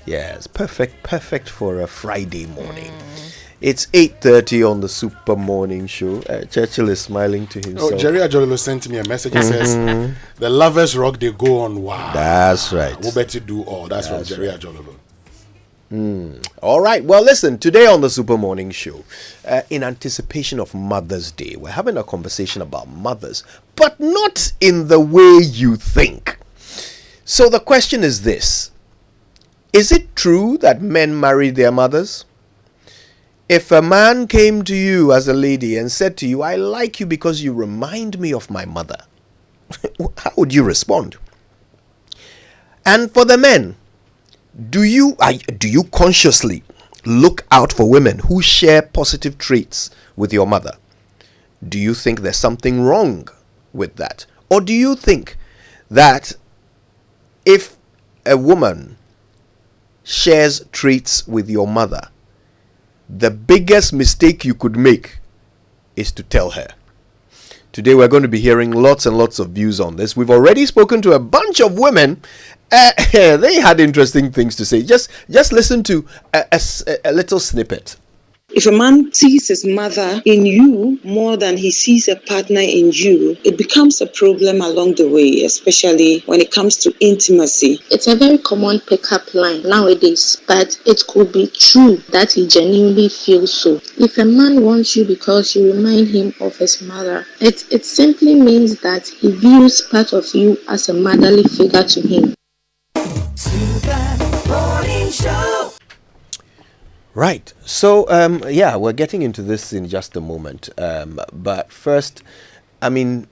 Yes, perfect for a Friday morning. It's 8:30 on the Super Morning Show. Churchill is smiling to himself. Oh, Jerry Ajololo sent me a message. He says, the lovers rock, they go on. Wow. That's right. We'll better do all. That's from Jerry Ajololo. All right. Well, listen, today on the Super Morning Show, in anticipation of Mother's Day, we're having a conversation about mothers, but not in the way you think. So the question is this. Is it true that men marry their mothers? If a man came to you as a lady and said to you, I like you because you remind me of my mother, how would you respond? And for the men, do you consciously look out for women who share positive traits with your mother? Do you think there's something wrong with that? Or do you think that if a woman shares traits with your mother, the biggest mistake you could make is to tell her? Today we're going to be hearing lots and lots of views on this. We've already spoken to a bunch of women. They had interesting things to say. Just listen to a little snippet. If a man sees his mother in you more than he sees a partner in you, it becomes a problem along the way, especially when it comes to intimacy. It's a very common pickup line nowadays, but it could be true that he genuinely feels so. If a man wants you because you remind him of his mother, it simply means that he views part of you as a motherly figure to him. Super Morning Show. Right. So, we're getting into this in just a moment. But first, I mean,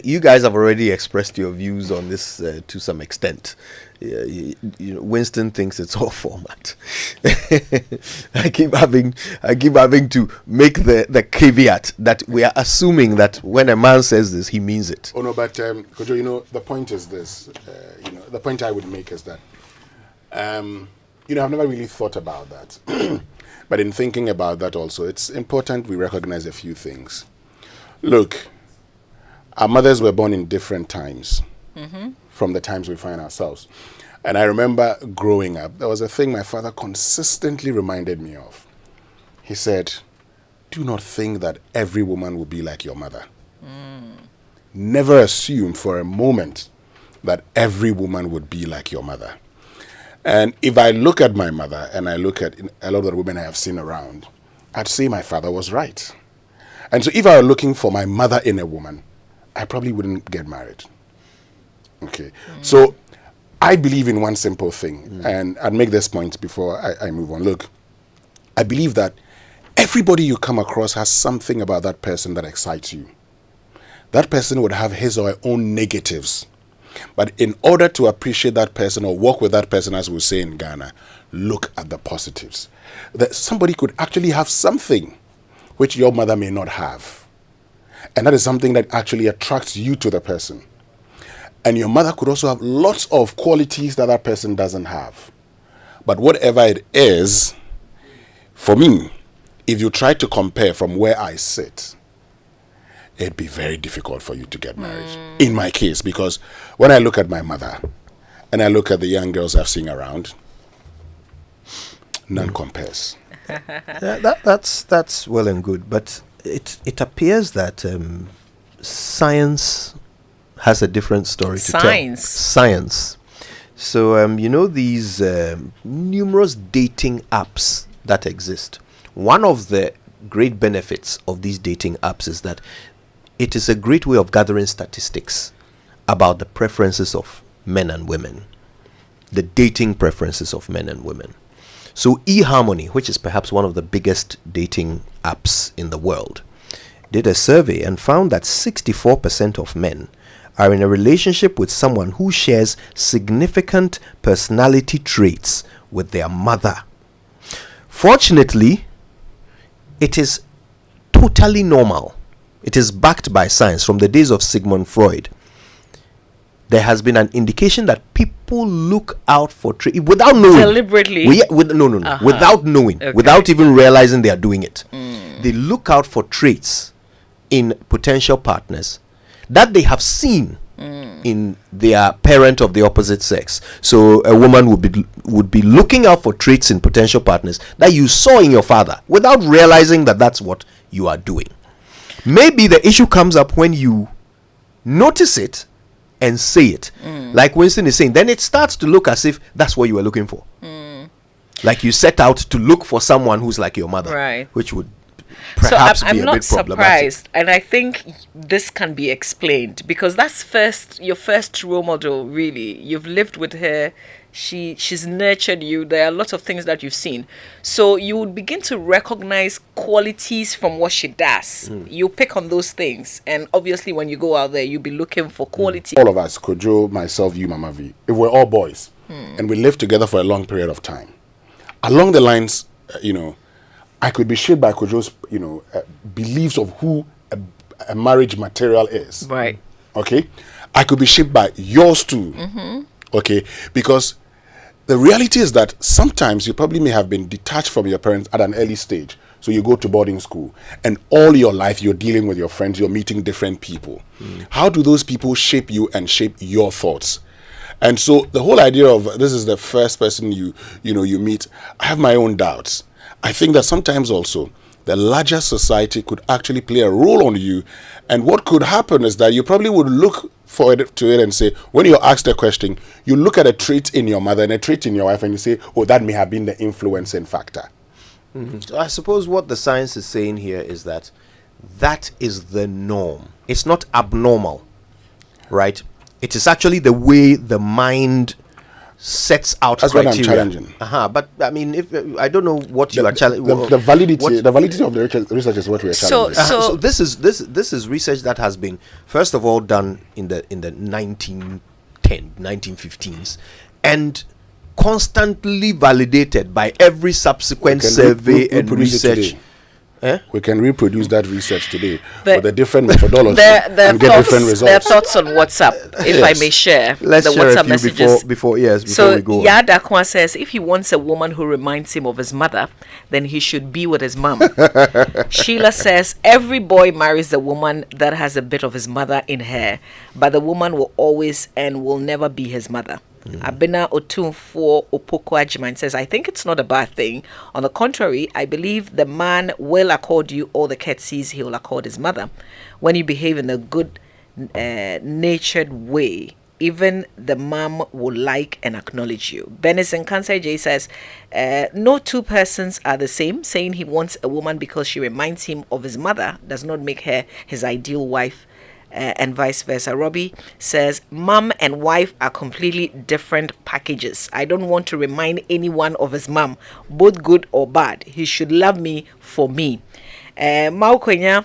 you guys have already expressed your views on this to some extent. Winston thinks it's all format. I keep having to make the caveat that we are assuming that when a man says this, he means it. Oh no, but Kojo, the point is this. The point I would make is that. I've never really thought about that. But in thinking about that also, it's important we recognize a few things. Look, our mothers were born in different times from the times we find ourselves. And I remember growing up, there was a thing my father consistently reminded me of. He said, do not think that every woman will be like your mother. Never assume for a moment that every woman would be like your mother. And if I look at my mother and I look at a lot of the women I have seen around, I'd say my father was right. And so if I were looking for my mother in a woman, I probably wouldn't get married. Okay. So I believe in one simple thing, and I'd make this point before I move on. Look, I believe that everybody you come across has something about that person that excites you. That person would have his or her own negatives. But in order to appreciate that person or work with that person, as we say in Ghana, look at the positives. That somebody could actually have something which your mother may not have. And that is something that actually attracts you to the person. And your mother could also have lots of qualities that that person doesn't have. But whatever it is, for me, if you try to compare from where I sit, it'd be very difficult for you to get married. In my case, because when I look at my mother and I look at the young girls I've seen around, none compares. That's well and good, but it appears that science has a different story to tell. Science. So these numerous dating apps that exist. One of the great benefits of these dating apps is that it is a great way of gathering statistics about the preferences of men and women, the dating preferences of men and women. So eHarmony, which is perhaps one of the biggest dating apps in the world, did a survey and found that 64% of men are in a relationship with someone who shares significant personality traits with their mother. Fortunately, it is totally normal. It is backed by science. From the days of Sigmund Freud, there has been an indication that people look out for traits without knowing. Deliberately? Without knowing, without even realizing they are doing it. They look out for traits in potential partners that they have seen in their parent of the opposite sex. So a woman would be looking out for traits in potential partners that you saw in your father without realizing that that's what you are doing. Maybe the issue comes up when you notice it and say it. Like Winston is saying, then it starts to look as if that's what you were looking for. Like you set out to look for someone who's like your mother, right? Which would perhaps so I'm be a not bit problematic. surprised, and I think this can be explained because that's your first role model. Really, you've lived with her. She's nurtured you. There are lots of things that you've seen, so you would begin to recognize qualities from what she does. You pick on those things, and obviously when you go out there, you'll be looking for quality. All of us, Kojo, myself, you, Mama V, if we're all boys and we lived together for a long period of time, along the lines, I could be shaped by Kojo's, beliefs of who a marriage material is. Right. Okay? I could be shaped by yours too. Okay? Because the reality is that sometimes you probably may have been detached from your parents at an early stage. So you go to boarding school and all your life you're dealing with your friends, you're meeting different people. How do those people shape you and shape your thoughts? And so the whole idea of this is the first person you meet, I have my own doubts. I think that sometimes also the larger society could actually play a role on you. And what could happen is that you probably would look to it and say, when you're asked a question, you look at a trait in your mother and a trait in your wife and you say, oh, that may have been the influencing factor. So I suppose what the science is saying here is that is the norm. It's not abnormal, right? It is actually the way the mind sets out That's criteria. what I'm challenging. But I mean, if I don't know what you are challenging. The validity of the research is what we are challenging. So this is research that has been first of all done in the 1915s, and constantly validated by every subsequent survey and research. We can reproduce that research today with a different methodology and get different results. Their thoughts on WhatsApp, if I may share. Let's the share WhatsApp a few messages. before we go. Yada Kwa says if he wants a woman who reminds him of his mother, then he should be with his mom. Sheila says every boy marries a woman that has a bit of his mother in her, but the woman will always and will never be his mother. Abena Otunfo Opoko Ajiman says, I think it's not a bad thing. On the contrary, I believe the man will accord you all the courtesies he will accord his mother. When you behave in a good natured way, even the mom will like and acknowledge you. Benison Kansai J says, no two persons are the same. Saying he wants a woman because she reminds him of his mother does not make her his ideal wife. And vice versa. Robbie says, mom and wife are completely different packages. I don't want to remind anyone of his mom, both good or bad. He should love me for me. Maukwenya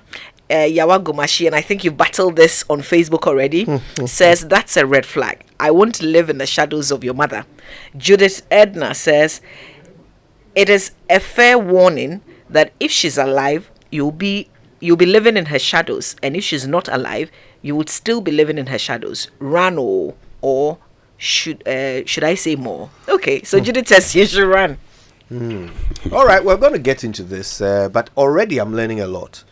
Yawagomashi, and I think you've battled this on Facebook already, says, that's a red flag. I won't live in the shadows of your mother. Judith Edna says, it is a fair warning that if she's alive, you'll be living in her shadows, and if she's not alive, you would still be living in her shadows. Run or should I say more? Okay, so Judith says you should run. All right, we're going to get into this, but already I'm learning a lot.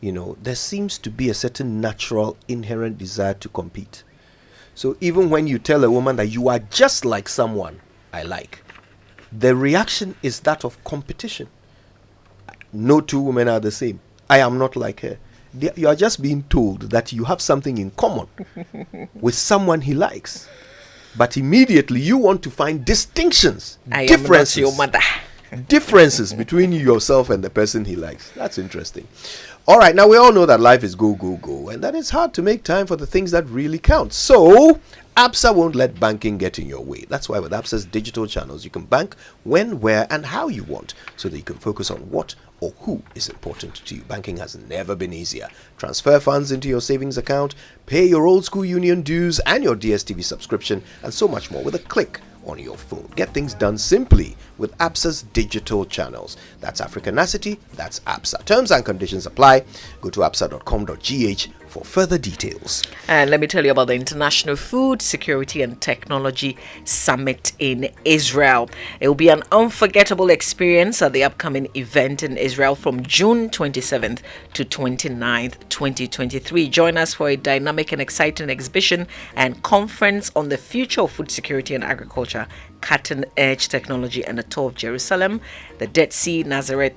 There seems to be a certain natural, inherent desire to compete. So even when you tell a woman that you are just like someone I like, the reaction is that of competition. No two women are the same. I am not like her. You are just being told that you have something in common with someone he likes. But immediately you want to find distinctions, differences, am not your mother. differences between yourself and the person he likes. That's interesting. All right, now we all know that life is go, go, go, and that it's hard to make time for the things that really count. So ABSA won't let banking get in your way. That's why with ABSA's digital channels, you can bank when, where, and how you want, so that you can focus on what or who is important to you. Banking has never been easier. Transfer funds into your savings account, pay your old school union dues and your DSTV subscription, and so much more with a click on your phone. Get things done simply with ABSA's digital channels. That's Africanacity, that's ABSA. Terms and conditions apply. Go to absa.com.gh for further details. And let me tell you about the International Food Security and Technology Summit in Israel. It will be an unforgettable experience at the upcoming event in Israel from June 27th to 29th, 2023. Join us for a dynamic and exciting exhibition and conference on the future of food security and agriculture, cutting-edge technology, and the tour of Jerusalem, the Dead Sea, Nazareth,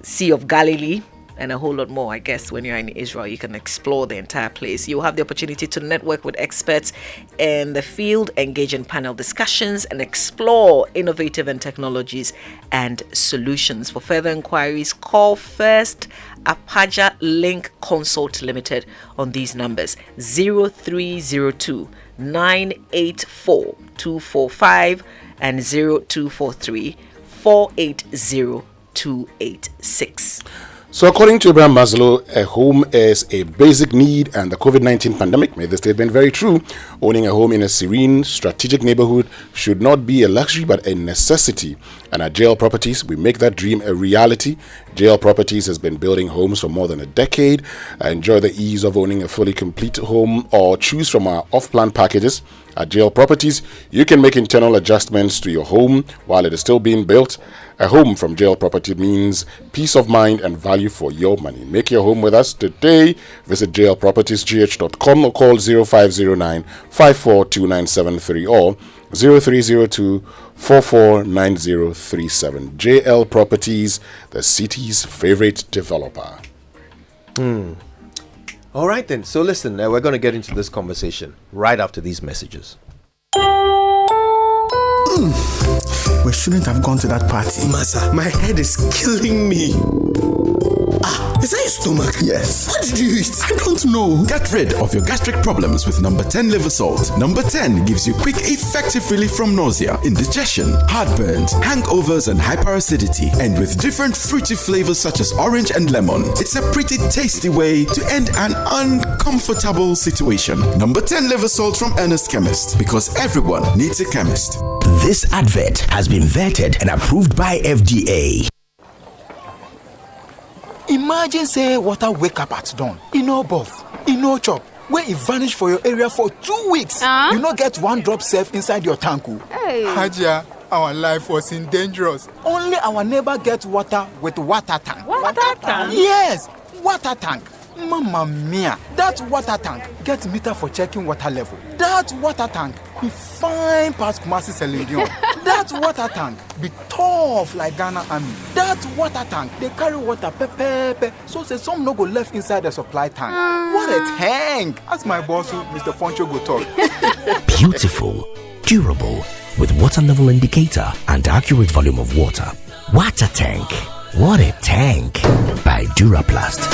Sea of Galilee, and a whole lot more. I guess when you're in Israel, you can explore the entire place. You'll have the opportunity to network with experts in the field, engage in panel discussions, and explore innovative and technologies and solutions. For further inquiries, call First Apaja Link Consult Limited on these numbers: 0302 984 245 and 0243 480 286. So according to Abraham Maslow, a home is a basic need, and the COVID-19 pandemic made the statement very true. Owning a home in a serene, strategic neighborhood should not be a luxury but a necessity. And at JL Properties, we make that dream a reality. JL Properties has been building homes for more than a decade. Enjoy the ease of owning a fully complete home or choose from our off-plan packages. At JL Properties, you can make internal adjustments to your home while it is still being built. A home from JL Property means peace of mind and value for your money. Make your home with us today. Visit jlpropertiesgh.com or call 0509 542973 or 0302 449037. JL Properties, the city's favorite developer. All right then. So listen, we're going to get into this conversation right after these messages. We shouldn't have gone to that party. Masa, my head is killing me. Is that your stomach? Yes. What did you eat? I don't know. Get rid of your gastric problems with number 10 liver salt. Number 10 gives you quick, effective relief from nausea, indigestion, heartburns, hangovers, and hyperacidity. And with different fruity flavors such as orange and lemon, it's a pretty tasty way to end an uncomfortable situation. Number 10 liver salt from Ernest Chemist, because everyone needs a chemist. This advert has been vetted and approved by FDA. Imagine say water wake up at dawn, e no buff, e no chop, where e vanish for your area for 2 weeks. You no get one drop safe inside your tank. Hey. Haja, our life was in dangerous. Only our neighbor gets water with water tank. Water tank? Yes, water tank. Mamma mia, that water tank gets meter for checking water level. That water tank be fine past Kumasi Selendion. That water tank be tough like Ghana Army. That water tank, they carry water pepe, so say some no go left inside the supply tank. What a tank! As my boss, Mr. Poncho, go talk. Beautiful, durable, with water level indicator and accurate volume of water. Water tank. What a tank. By Duraplast.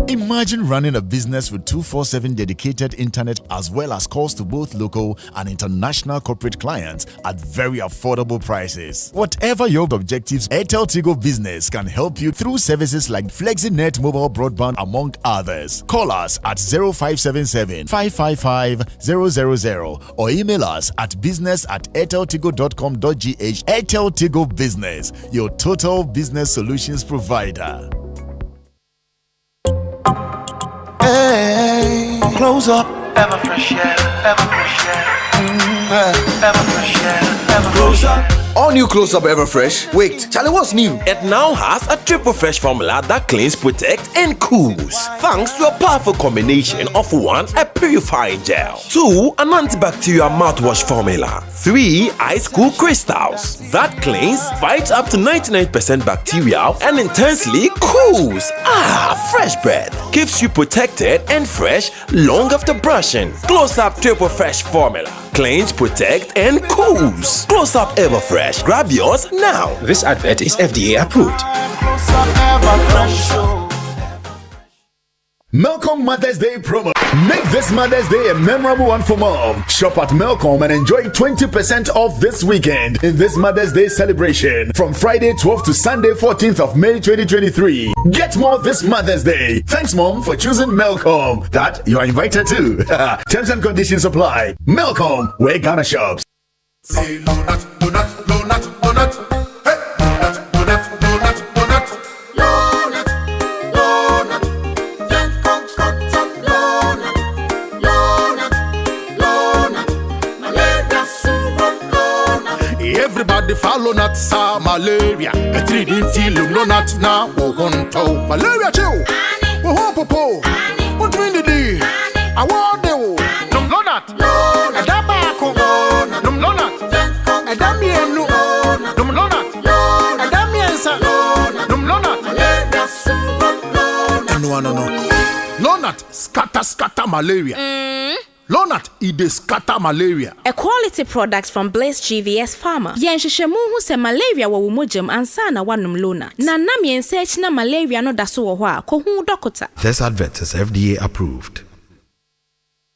Imagine running a business with 24/7 dedicated internet as well as calls to both local and international corporate clients at very affordable prices. Whatever your objectives, Airtel Tigo Business can help you through services like FlexiNet mobile broadband among others. Call us at 0577 555 000 or email us at business@airteltigo.com.gh. Airtel Tigo Business, your total business solutions provider. Hey, close up. Ever fresh air, ever fresh air. Ever fresh air, ever close up. All new Close Up Everfresh. Wait, Charlie, what's new? It now has a triple fresh formula that cleans, protects, and cools. Thanks to a powerful combination of 1, a purifying gel, 2, an antibacterial mouthwash formula, 3, ice cool crystals that cleans, fights up to 99% bacteria, and intensely cools. Fresh breath keeps you protected and fresh long after brushing. Close Up Triple Fresh formula cleans, protect, and cools. Close Up Everfresh. Grab yours now. This advert is FDA approved. Melcom Mother's Day promo. Make this Mother's Day a memorable one for mom. Shop at Melcom and enjoy 20% off this weekend in this Mother's Day celebration from Friday 12th to Sunday 14th of May 2023. Get more this Mother's Day. Thanks, Mom, for choosing Melcom. That you are invited to. Terms and conditions apply. Melcom, where Ghana shops. Say donut, donut, donut, donut. Hey, donut, donut, donut, donut. Donut, donut, Everybody follow not sa malaria. A 3D till no not now. Oh, one toe. Malaria chill. Oh, ho, po, po. What do you do? I want you. No, not. No, a dabaco. No, not. A damian. No, not. A damian, sir. No, not. No. Lonat scatter malaria. Lonat ide scatter malaria. A quality product from Blaze GVS Pharma. Yenshishemu hu se malaria wa wumujam ansa na wanum Lonat. Na nam yensearch na malaria no daso wo ho a ko hu dokota. This advert is FDA approved.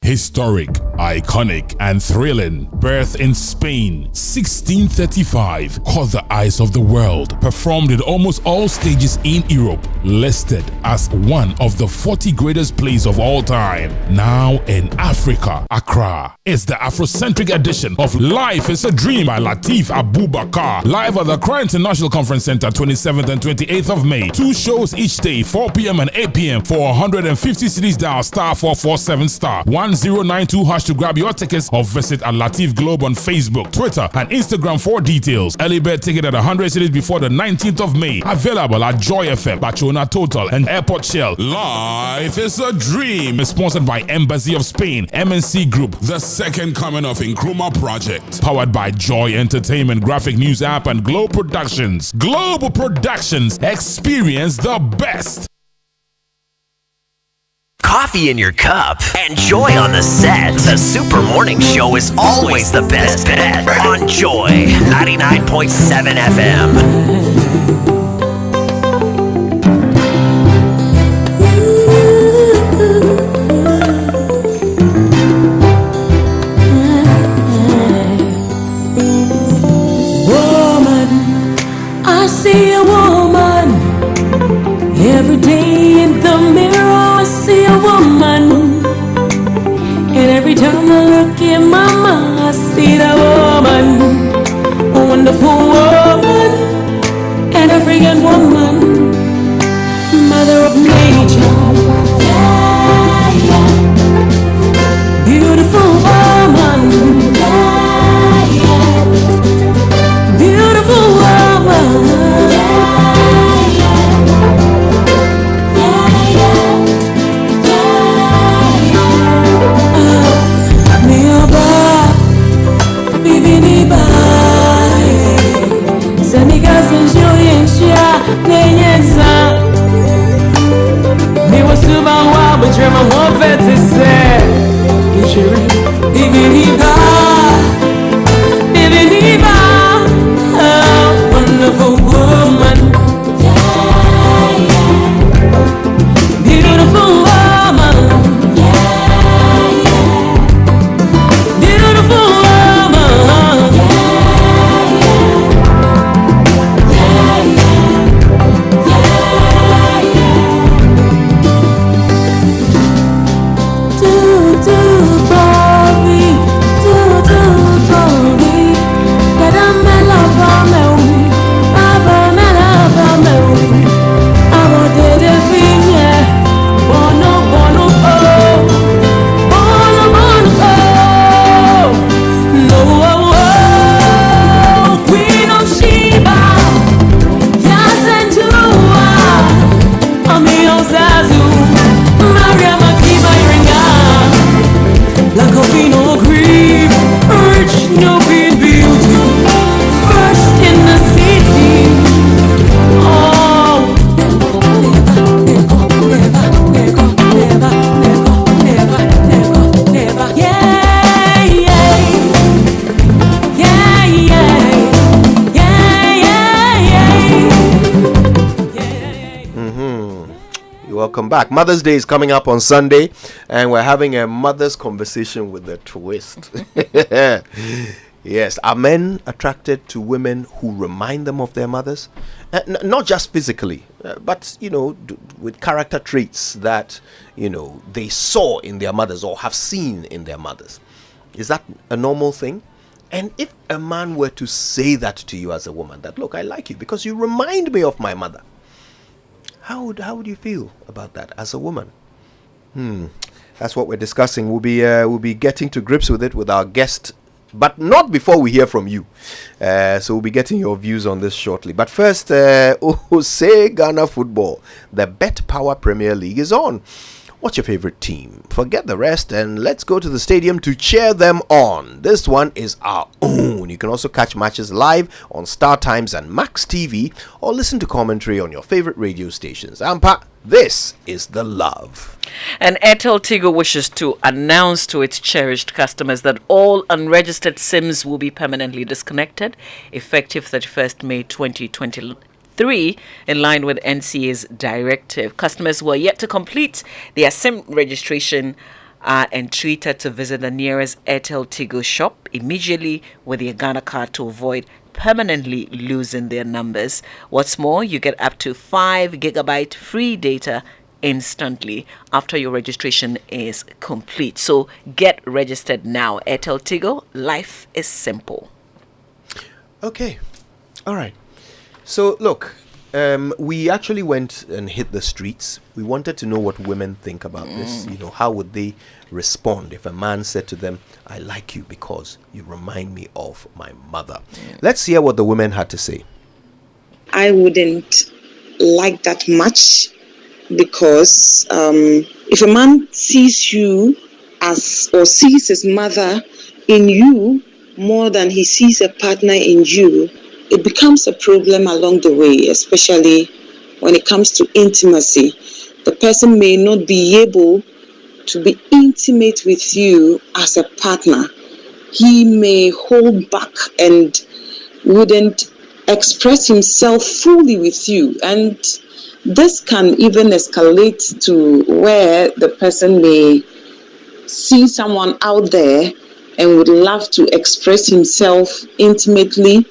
Historic, iconic, and thrilling. Birth in Spain, 1635. Caught the eyes of the world. Performed in almost all stages in Europe. Listed as one of the 40 greatest plays of all time. Now in Africa, Accra. It's the Afrocentric edition of Life is a Dream by Lateef Abubakar. Live at the Accra International Conference Center, 27th and 28th of May. 2 shows each day, 4 p.m. and 8 p.m. for 150 cities dial *447*1092 hash to grab your tickets or visit at Lateef Globe on Facebook, Twitter, and Instagram for details. Early bird ticket at 100 cities before the 19th of May. Available at Joy FM, Bachona Total, and Airport Shell. Life is a Dream is sponsored by Embassy of Spain, MNC Group, the second coming of Nkrumah Project. Powered by Joy Entertainment, Graphic News App, and Globe Productions. Global Productions, experience the best. Coffee in your cup and joy on the set. The Super Morning Show is always the best bet on Joy 99.7 FM. I see a woman every day in the mirror. I see a woman, and every time I look in my mind, I see that woman, a wonderful woman, an African woman, mother of nature. Yeah, yeah. Beautiful woman. Yeah, yeah. Beautiful woman. Wonderful woman. Beautiful woman. Beautiful woman. Welcome back. Mother's Day is coming up on Sunday, and we're having a mother's conversation with a twist. Yes, are men attracted to women who remind them of their mothers? Not just physically, but, with character traits that, they saw in their mothers or have seen in their mothers. Is that a normal thing? And if a man were to say that to you as a woman, that, look, I like you because you remind me of my mother, how would you feel about that as a woman? That's what we're discussing. We'll be getting to grips with it with our guest But not before we hear from you. So we'll be getting your views on this shortly. But first, say Ghana football. The Bet Power Premier League is on. What's your favorite team? Forget the rest and let's go to the stadium to cheer them on. This one is our own. You can also catch matches live on Star Times and Max TV or listen to commentary on your favorite radio stations. Ampa, this is the love. And Airtel Tigo wishes to announce to its cherished customers that all unregistered SIMs will be permanently disconnected effective 31st May 2023 in line with NCA's directive. Customers who are yet to complete their SIM registration are entreated to visit the nearest Airtel Tigo shop immediately with their Ghana card to avoid permanently losing their numbers. What's more, you get up to 5 GB free data instantly after your registration is complete. So get registered now. Airtel Tigo, life is simple. Okay. All right. So look, we actually went and hit the streets. We wanted to know what women think about this. You know, how would they respond if a man said to them, I like you because you remind me of my mother. Let's hear what the women had to say. I wouldn't like that much because if a man sees you as or sees his mother in you more than he sees a partner in you, it becomes a problem along the way, especially when it comes to intimacy. The person may not be able to be intimate with you as a partner. He may hold back and wouldn't express himself fully with you. And this can even escalate to where the person may see someone out there and would love to express himself intimately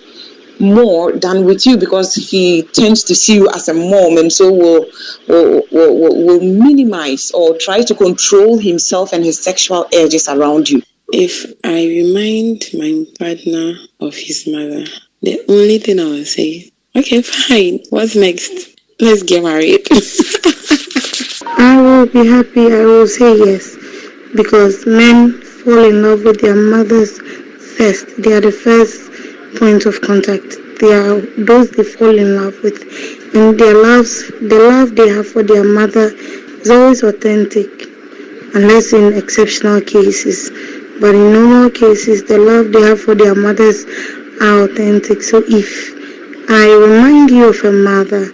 more than with you because he tends to see you as a mom, and so will minimize or try to control himself and his sexual urges around you. If I remind my partner of his mother, the only thing I will say, okay, fine, what's next? Let's get married. I will be happy, I will say yes, because men fall in love with their mothers first. They are the first point of contact. They are those they fall in love with, and the love they have for their mother is always authentic, unless in exceptional cases. But in normal cases, the love they have for their mothers are authentic. So if I remind you of a mother,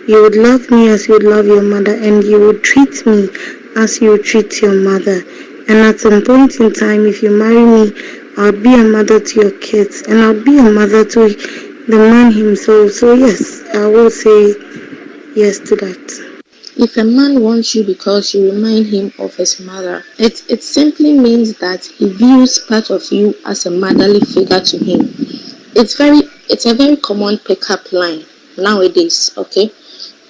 you would love me as you would love your mother, and you would treat me as you would treat your mother. And at some point in time, if you marry me, I'll be a mother to your kids, and I'll be a mother to the man himself. So yes, I will say yes to that. If a man wants you because you remind him of his mother, it simply means that he views part of you as a motherly figure to him. It's a very common pickup line nowadays, okay?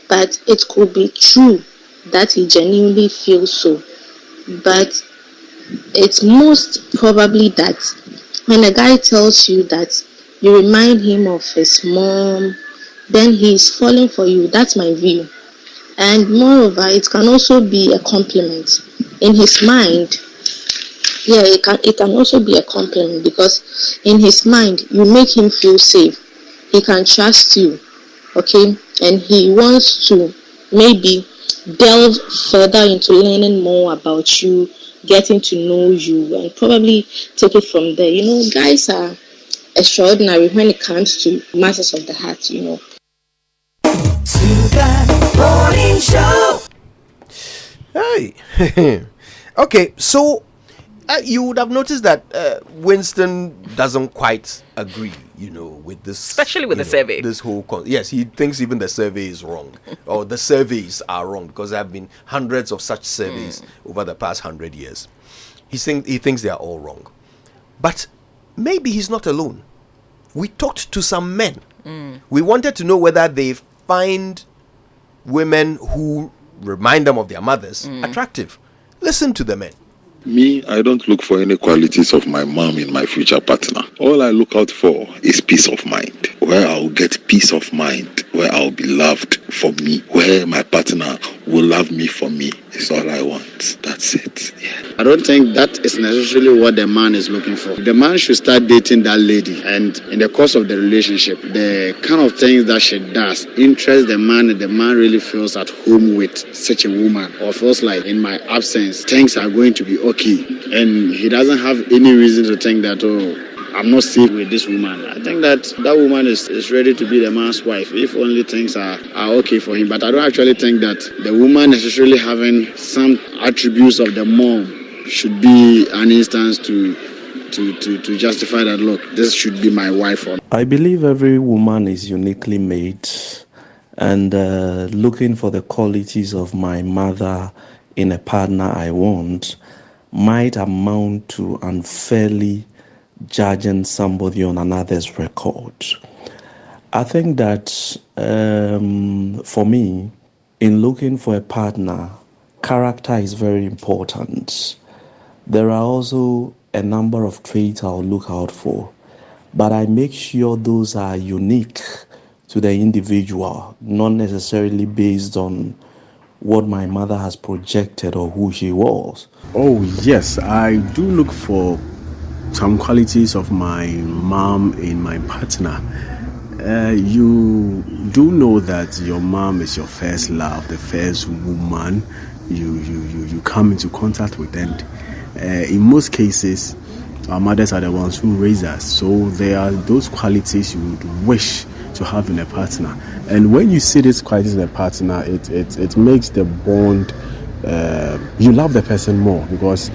But it could be true that he genuinely feels so. But it's most probably that when a guy tells you that you remind him of his mom, then he's falling for you. That's my view. And moreover, it can also be a compliment. In his mind, yeah, it can also be a compliment because in his mind, you make him feel safe. He can trust you, okay? And he wants to maybe delve further into learning more about you, getting to know you, and probably take it from there. You know, guys are extraordinary when it comes to matters of the heart, you know. Morning Show. Hey. Okay, so you would have noticed that Winston doesn't quite agree, you know, with this, especially with the survey. This whole yes, he thinks even the survey is wrong, or the surveys are wrong, because there have been hundreds of such surveys over the past 100 years. He thinks they are all wrong, but maybe he's not alone. We talked to some men. We wanted to know whether they find women who remind them of their mothers attractive. Listen to the men. Me, I don't look for any qualities of my mom in my future partner. All I look out for is peace of mind. where I'll get peace of mind, where I'll be loved for me, where my partner will love me for me. It's all I want. That's it. Yeah. I don't think that is necessarily what the man is looking for. The man should start dating that lady, and in the course of the relationship, the kind of things that she does interest the man, and the man really feels at home with such a woman, or feels like in my absence, things are going to be okay. And he doesn't have any reason to think that, oh, I'm not safe with this woman. I think that woman is ready to be the man's wife if only things are okay for him. But I don't actually think that the woman necessarily having some attributes of the mom should be an instance to justify that, look, this should be my wife. I believe every woman is uniquely made, and looking for the qualities of my mother in a partner I want might amount to unfairly judging somebody on another's record. I think that for me, in looking for a partner, character is very important. There are also a number of traits I'll look out for, but I make sure those are unique to the individual, not necessarily based on what my mother has projected or who she was. Oh, yes, I do look for some qualities of my mom in my partner. You do know that your mom is your first love, the first woman you come into contact with, and in most cases our mothers are the ones who raise us, so there are those qualities you would wish to have in a partner. And when you see these qualities in a partner, it makes the bond, you love the person more, because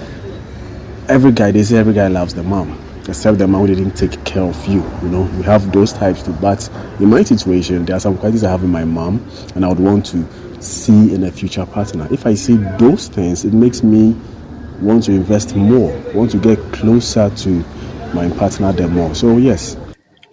they say every guy loves the mom, except the mom who didn't take care of you. We have those types too. But in my situation, there are some qualities I have in my mom, and I would want to see in a future partner. If I see those things, it makes me want to invest more, want to get closer to my partner the more. So yes.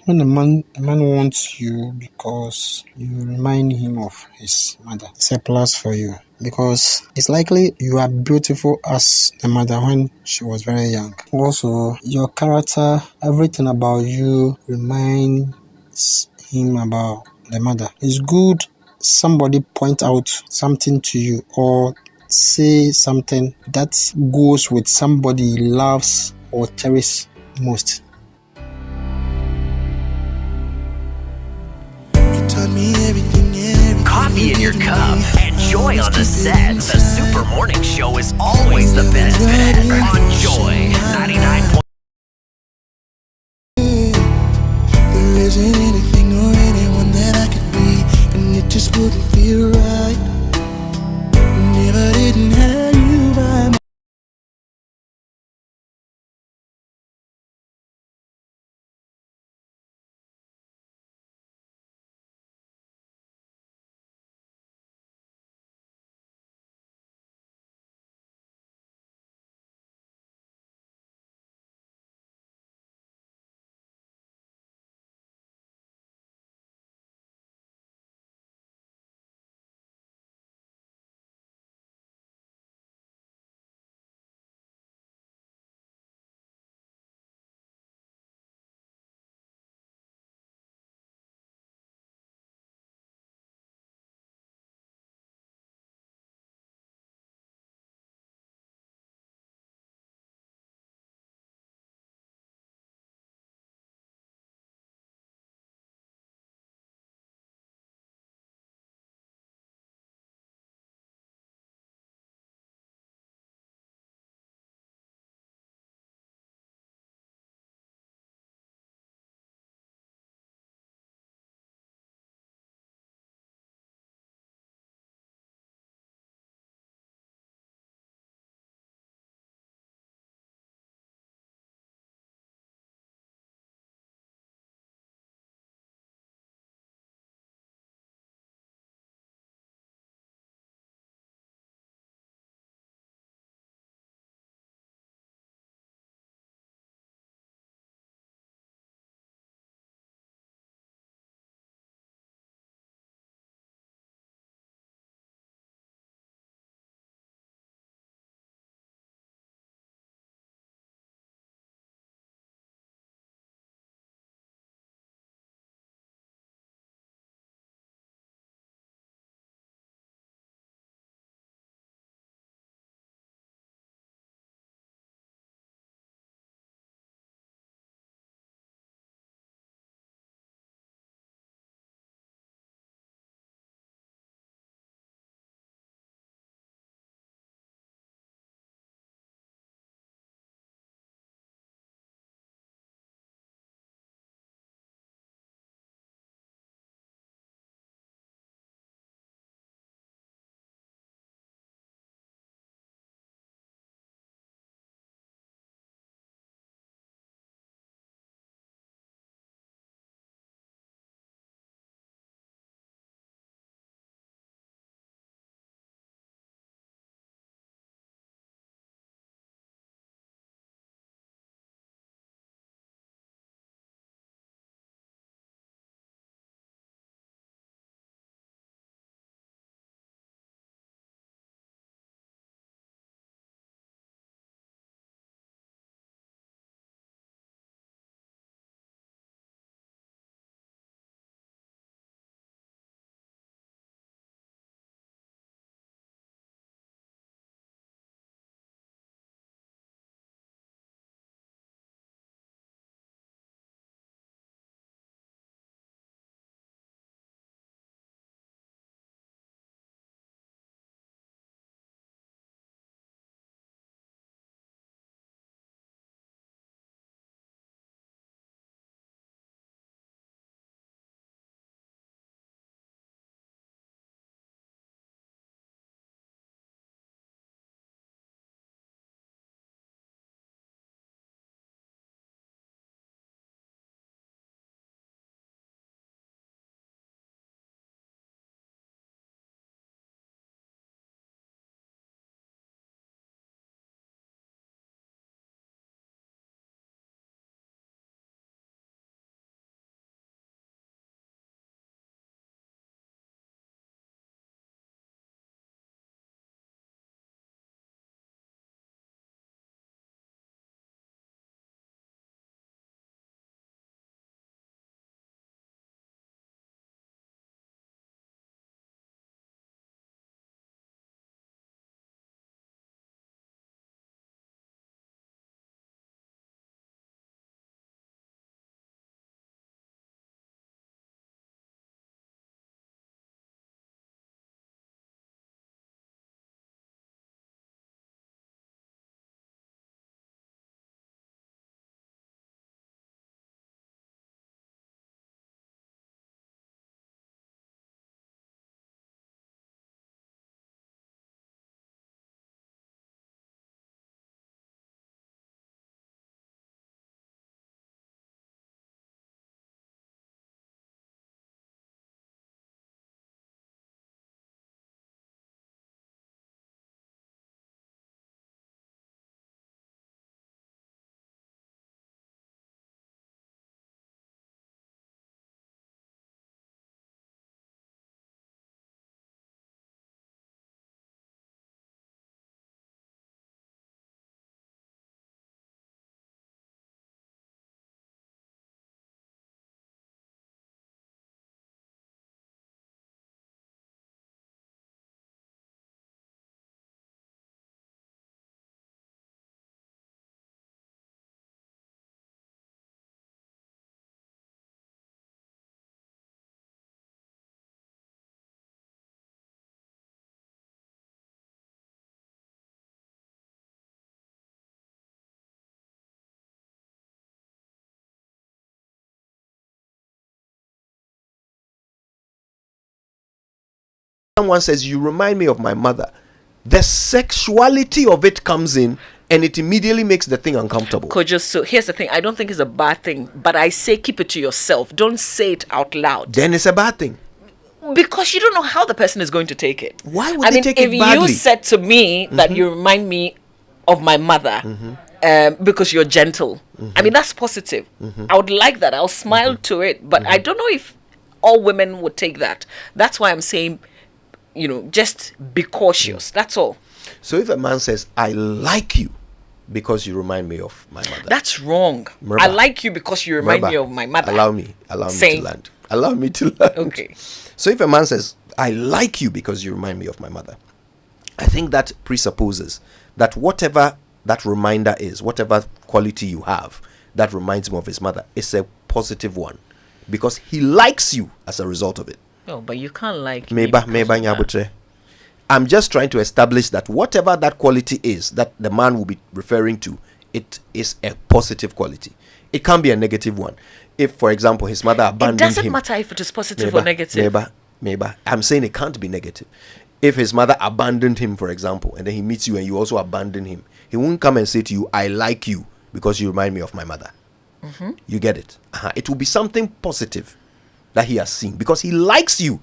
When a man wants you because you remind him of his mother, it's a plus for you, because it's likely you are beautiful as the mother when she was very young. Also, your character, everything about you reminds him about the mother. It's good somebody point out something to you or say something that goes with somebody he loves or cherishes most. Coffee in your cup and joy on the set. The Super Morning Show is always the best. On Joy 99. There isn't anything or anyone that I could be, and it just wouldn't feel right. Never didn't have you by my someone says, you remind me of my mother, the sexuality of it comes in and it immediately makes the thing uncomfortable. So here's the thing. I don't think it's a bad thing, but I say keep it to yourself. Don't say it out loud. Then it's a bad thing. Because you don't know how the person is going to take it. Why would they take it badly? If you said to me that you remind me of my mother, because you're gentle, I mean, that's positive. I would like that. I'll smile to it. But I don't know if all women would take that. That's why I'm saying, just be cautious. That's all. So if a man says, I like you because you remind me of my mother. That's wrong. I like you because you remind me of my mother. Allow me to land. Allow me to land. Okay. So if a man says, I like you because you remind me of my mother, I think that presupposes that whatever that reminder is, whatever quality you have that reminds him of his mother, is a positive one. Because he likes you as a result of it. No, but you can't like me. I'm just trying to establish that whatever that quality is that the man will be referring to, it is a positive quality. It can't be a negative one. If, for example, his mother abandoned him. It doesn't matter if it is positive or negative. Maybe. I'm saying it can't be negative. If his mother abandoned him, for example, and then he meets you and you also abandon him, he won't come and say to you, I like you because you remind me of my mother. You get it? It will be something positive that he has seen because he likes you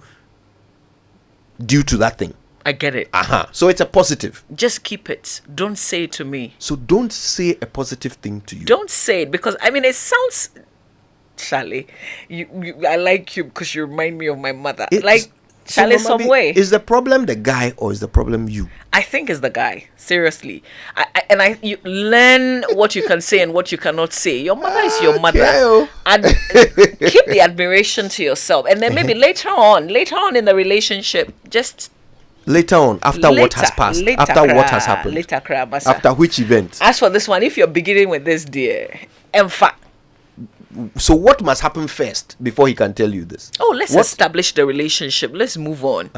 due to that thing. I get it. So it's a positive. Just keep it. Don't say it to me. So don't say a positive thing to you. Don't say it because, it sounds, Charlie, I like you because you remind me of my mother. Charlie, some way. Is the problem the guy or is the problem you? I think it's the guy. Seriously. You learn what you can say and what you cannot say. Your mother is your mother. And keep the admiration to yourself. And then maybe later on in the relationship, just... Later on, what has passed, after what has happened, after which event. As for this one, if you're beginning with this, dear, so what must happen first before he can tell you this? Let's establish the relationship. Let's move on.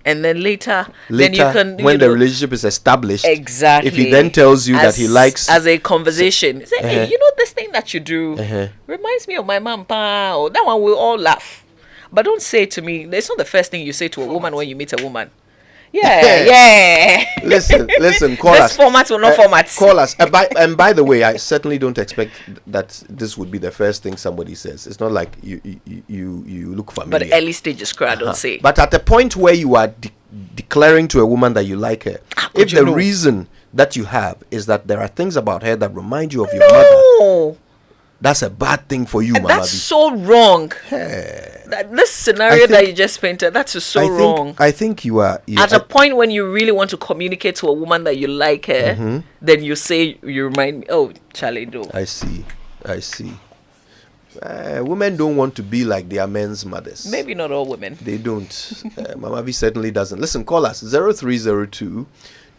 And then later then you can, when the relationship is established, exactly. If he then tells you that he likes, as a conversation, say, hey, this thing that you do reminds me of my mom, or that one, we'll all laugh. But don't say it to me. It's not the first thing you say to a woman when you meet a woman. Yeah. Listen, call us. This format will not format. Call us. And by the way, I certainly don't expect that this would be the first thing somebody says. It's not like you look familiar. But early stages, don't say. But at the point where you are declaring to a woman that you like her, if the reason that you have is that there are things about her that remind you of your mother, that's a bad thing for you, Mama. That's so wrong. This scenario that you just painted, that's so wrong. I think you are... At a point when you really want to communicate to a woman that you like her, then you say, you remind me, oh, Charlie, do. I see. Women don't want to be like their men's mothers. Maybe not all women. They don't. Mama V certainly doesn't. Listen, call us 0302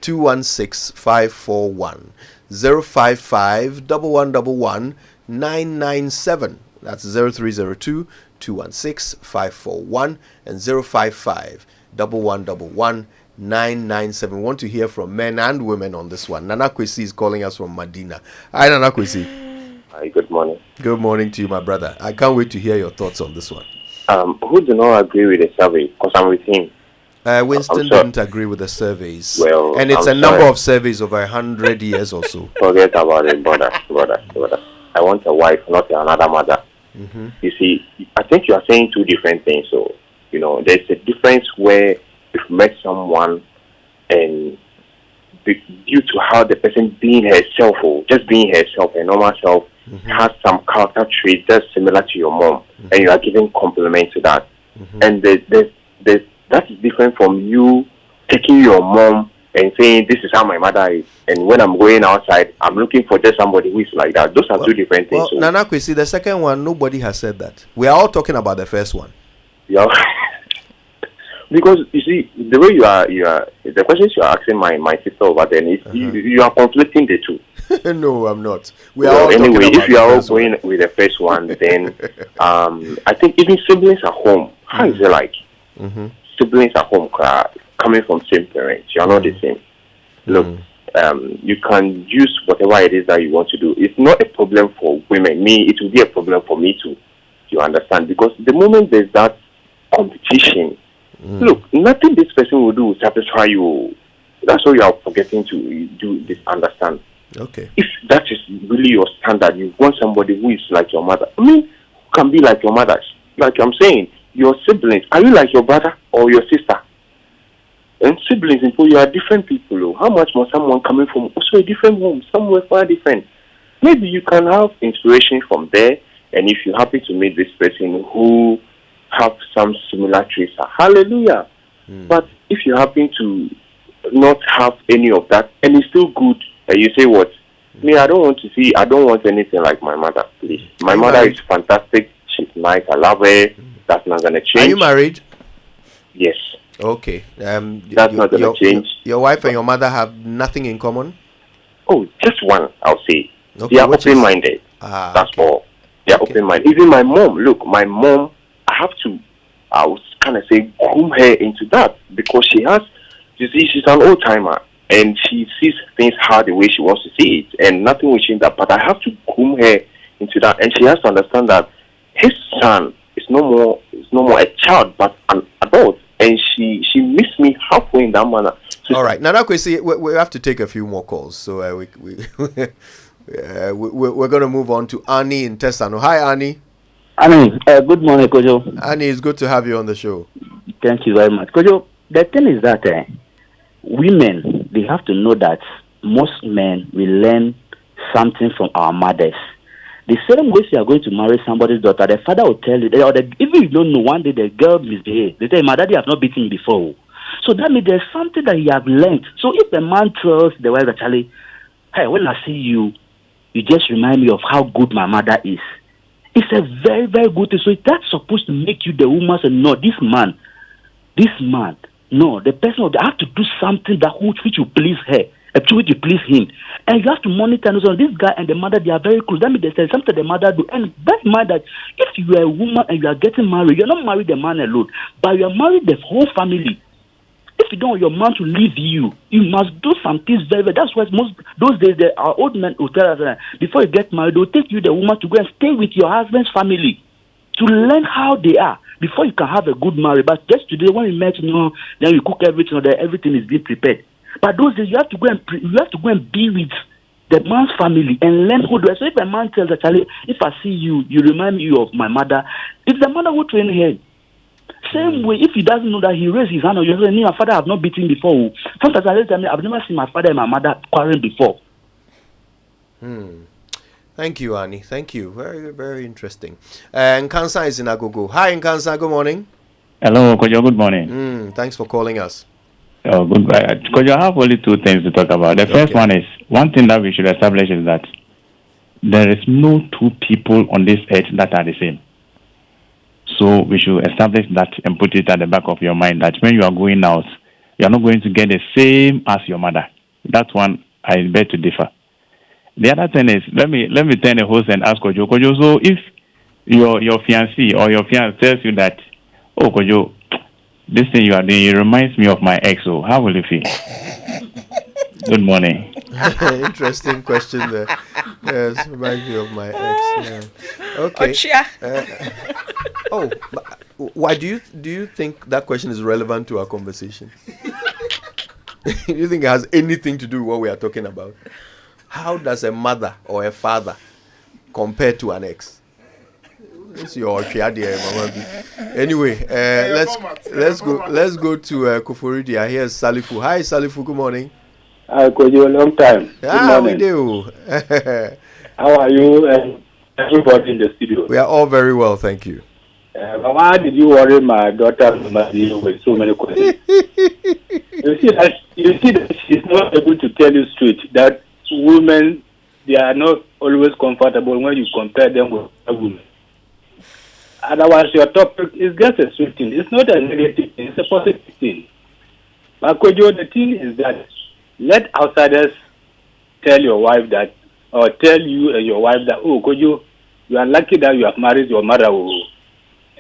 216 541 055 1111 997. That's 0302 216 541 and 055 1111 997. Want to hear from men and women on this one. Nana Kwesi is calling us from Medina. Hi, Nana Kwesi. Hi, good morning. Good morning to you, my brother. I can't wait to hear your thoughts on this one. Who do not agree with the survey? Because I'm with him. Winston didn't agree with the surveys. Well, and it's number of surveys over 100 years or so. Forget about it, brother. I want a wife, not another mother. You see, I think you are saying two different things. So, there's a difference where you've met someone and due to how the person being herself or just being herself, a normal self, has some character traits that's similar to your mom, and you are giving compliment to that. And that is different from you taking your mom and saying, this is how my mother is. And when I'm going outside, I'm looking for just somebody who is like that. Those are two different things. Well, Nana Kwesi, the second one, nobody has said that. We are all talking about the first one. Yeah. Because, you see, the way you are, the questions you are asking my sister over there, you are conflicting the two. No, I'm not. We are all anyway, talking if you are all going with the first one, then I think even siblings at home, how is it like? Siblings at home, coming from same parents, you are not the same. Look, you can use whatever it is that you want to do. It's not a problem for women. It will be a problem for me too. You understand? Because the moment there's that competition, Look, nothing this person will do will satisfy you. That's what you are forgetting to do this understand. Okay. If that is really your standard, you want somebody who is like your mother. I mean, who can be like your mother? Like I'm saying, your siblings. Are you like your brother or your sister? And siblings, you are different people. Oh. How much more someone coming from also a different home, somewhere far different? Maybe you can have inspiration from there, and if you happen to meet this person who have some similar traits, hallelujah. But if you happen to not have any of that, and it's still good, and you say what? Me, I don't want anything like my mother, please. My mother is fantastic. She's nice. I love her. That's not going to change. Are you married? Yes. Okay. That's not going to change. Your wife and your mother have nothing in common? Oh, just one, I'll say. Okay, they are open-minded. That's all. They are open-minded. Even my mom, I was kind of say, groom her into that because she has, you see, she's an old-timer and she sees things how the way she wants to see it and nothing will change that. But I have to groom her into that, and she has to understand that his son is no more a child but an adult, and she missed me halfway in that manner. So all right, now we have to take a few more calls, so we're going to move on to Annie in Tesano. Hi, Annie. Annie, good morning, Kojo. Annie, it's good to have you on the show. Thank you very much, Kojo. The thing is that women, they have to know that most men will learn something from our mothers. The same way you are going to marry somebody's daughter, the father will tell you, even if you don't know, one day the girl misbehaves. They say, my daddy has not beaten me before. So that means there's something that he have learned. So if a man tells the wife actually, hey, when I see you, you just remind me of how good my mother is. It's a very, very good thing. So that's supposed to make you the woman say, no, this man, no, the person will have to do something that which will please her, which will please him. And you have to monitor and so this guy and the mother, they are very close. That means there's something the mother do. And that mind that if you are a woman and you are getting married, you're not married the man alone, but you are married the whole family. If you don't want your man to leave you, you must do some things very well. That's why those days our old men will tell us that before you get married, they'll take you the woman to go and stay with your husband's family to learn how they are before you can have a good marriage. But just today when you met, then you cook everything, everything is being prepared. But those days you have to go and be with the man's family and learn who do. So if a man tells actually, if I see you, you remind me of my mother, it's the mother who trained her. Same way, if he doesn't know that he raised his hand on you, say, my father have not beaten before. Sometimes I tell me, I've never seen my father and my mother quarreling before. Thank you, Annie. Thank you. Very, very interesting. Nkansa is in Agogo. Hi, Nkansa. Good morning. Hello, Kojo. Good morning. Thanks for calling us. Oh, good. Kojo, I have only two things to talk about. The first one is, one thing that we should establish is that there is no two people on this earth that are the same. So we should establish that and put it at the back of your mind that when you are going out, you are not going to get the same as your mother. That one I beg to differ. The other thing is, let me turn the host and ask Kojo. Kojo, so if your fiancé or your fiancé tells you that, oh Kojo, this thing you are doing, it reminds me of my ex, so how will you feel? Good morning. Interesting question there. Yes, reminds me of my ex. Yeah. Okay. Why do you think that question is relevant to our conversation? Do you think it has anything to do with what we are talking about? How does a mother or a father compare to an ex? It's your anyway, let's go to Kufuridi. Here's Salifu. Hi Salifu, good morning. I called you a long time. We do. How are you and everybody in the studio? We are all very well, thank you. Why did you worry my daughter with so many questions? You see that she's not able to tell you straight that women, they are not always comfortable when you compare them with a woman. Otherwise, your topic is just a sweet thing. It's not a negative thing, it's a positive thing. But Kojo, the thing is that let outsiders tell your wife that, or tell you and your wife that, oh, Kojo, you are lucky that you have married your mother.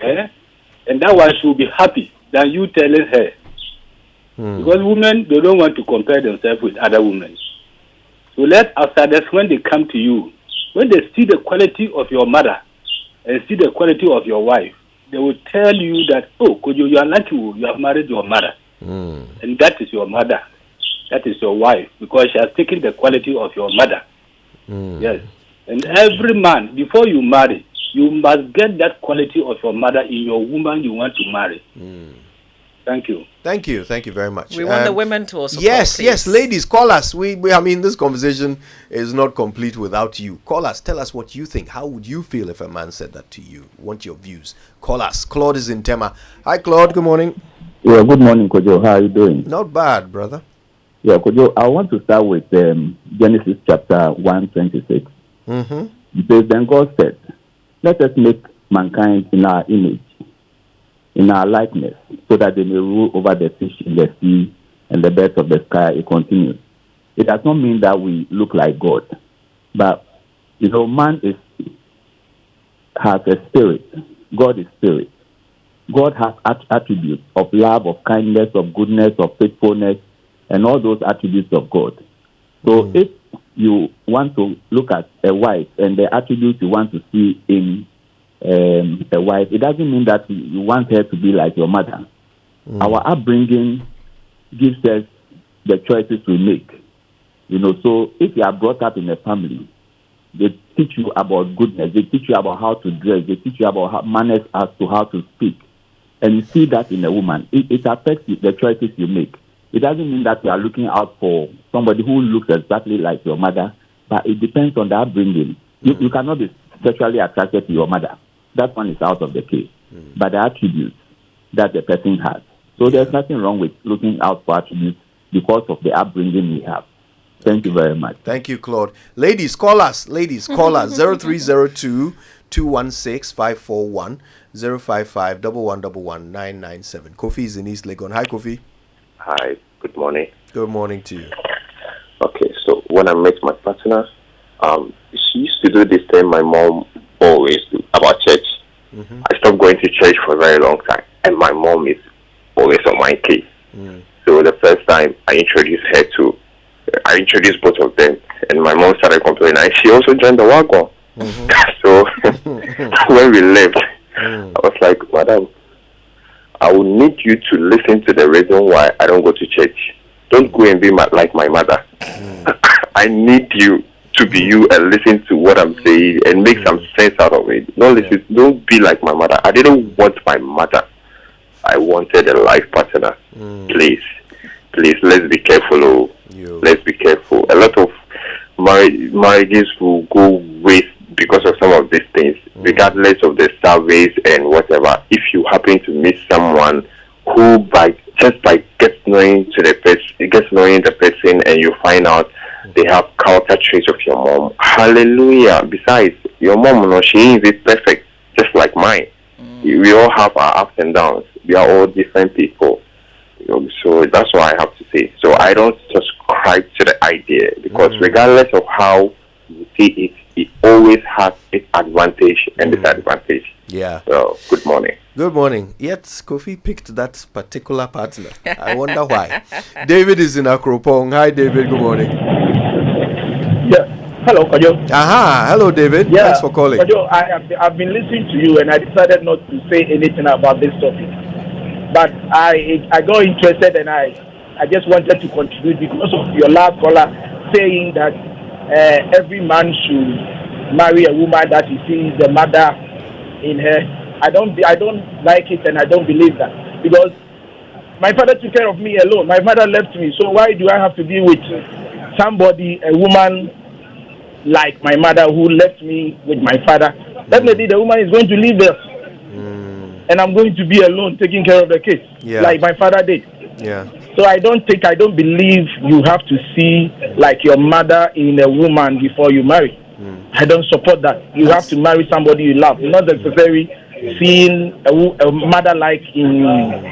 And that one should be happy than you telling her. Because women, they don't want to compare themselves with other women. So let outsiders, when they come to you, when they see the quality of your mother and see the quality of your wife, they will tell you that, oh, Kojo, you are lucky you have married your mother. And that is your mother. That is your wife, because she has taken the quality of your mother. Yes. And every man, before you marry, you must get that quality of your mother in your woman you want to marry. Thank you. Thank you very much. We want the women to also yes, call, yes, ladies, call us. I mean, this conversation is not complete without you. Call us. Tell us what you think. How would you feel if a man said that to you? Want your views? Call us. Claude is in Tema. Hi, Claude. Good morning. Yeah, good morning, Kojo. How are you doing? Not bad, brother. Yeah, Kojo, I want to start with Genesis chapter 1:26. It says, then God said, let us make mankind in our image, in our likeness, so that they may rule over the fish in the sea and the birds of the sky. It continues. It does not mean that we look like God, but man has a spirit. God is spirit. God has attributes of love, of kindness, of goodness, of faithfulness, and all those attributes of God. So if you want to look at a wife and the attributes you want to see in a wife, it doesn't mean that you want her to be like your mother. Our upbringing gives us the choices we make. So if you are brought up in a family, they teach you about goodness, they teach you about how to dress, they teach you about manners as to how to speak. And you see that in a woman. It affects the choices you make. It doesn't mean that you are looking out for somebody who looks exactly like your mother, but it depends on the upbringing. You cannot be sexually attracted to your mother. That one is out of the case. But the attributes that the person has. So there's nothing wrong with looking out for attributes because of the upbringing we have. Thank you very much. Thank you, Claude. Ladies, call us. 0302 216 541 055 1111997. Kofi is in East Legon. Hi, Kofi. Hi, good morning. Good morning to you. Okay, so when I met my partner, she used to do this thing my mom always do about church. I stopped going to church for a very long time, and my mom is always on my case. So the first time I introduced both of them, and my mom started complaining, and she also joined the wagon. So when we left, I was like, Madam, I will need you to listen to the reason why I don't go to church. Don't go and be like my mother. I need you to be you and listen to what I'm saying and make some sense out of it. Don't be like my mother. I didn't want my mother. I wanted a life partner. Please, let's be careful. Let's be careful. A lot of marriages will go waste because of some of these things, regardless of the surveys and whatever. If you happen to meet someone who by gets knowing the person, and you find out they have character traits of your mom, hallelujah. Besides, your mom, she ain't perfect, just like mine. We all have our ups and downs. We are all different people. So that's what I have to say. So I don't subscribe to the idea, because regardless of how you see it, it always has its advantage and disadvantage. Yeah. So good morning. Good morning. Yet Kofi picked that particular partner. I wonder why. David is in Akropong. Hi, David. Good morning. Yeah. Hello, Kojo. Aha. Hello, David. Yeah. Thanks for calling. Kojo, I've been listening to you, and I decided not to say anything about this topic. But I got interested, and I just wanted to contribute because of your last caller saying that every man should marry a woman that he sees the mother in her. I don't like it, and I don't believe that, because my father took care of me alone. My mother left me, so why do I have to be with somebody, a woman like my mother who left me with my father? Definitely the woman is going to leave us, and I'm going to be alone taking care of the kids, like my father did. Yeah. So I don't believe you have to see like your mother in a woman before you marry. I don't support that. You have to marry somebody you love, not necessarily seeing a mother like in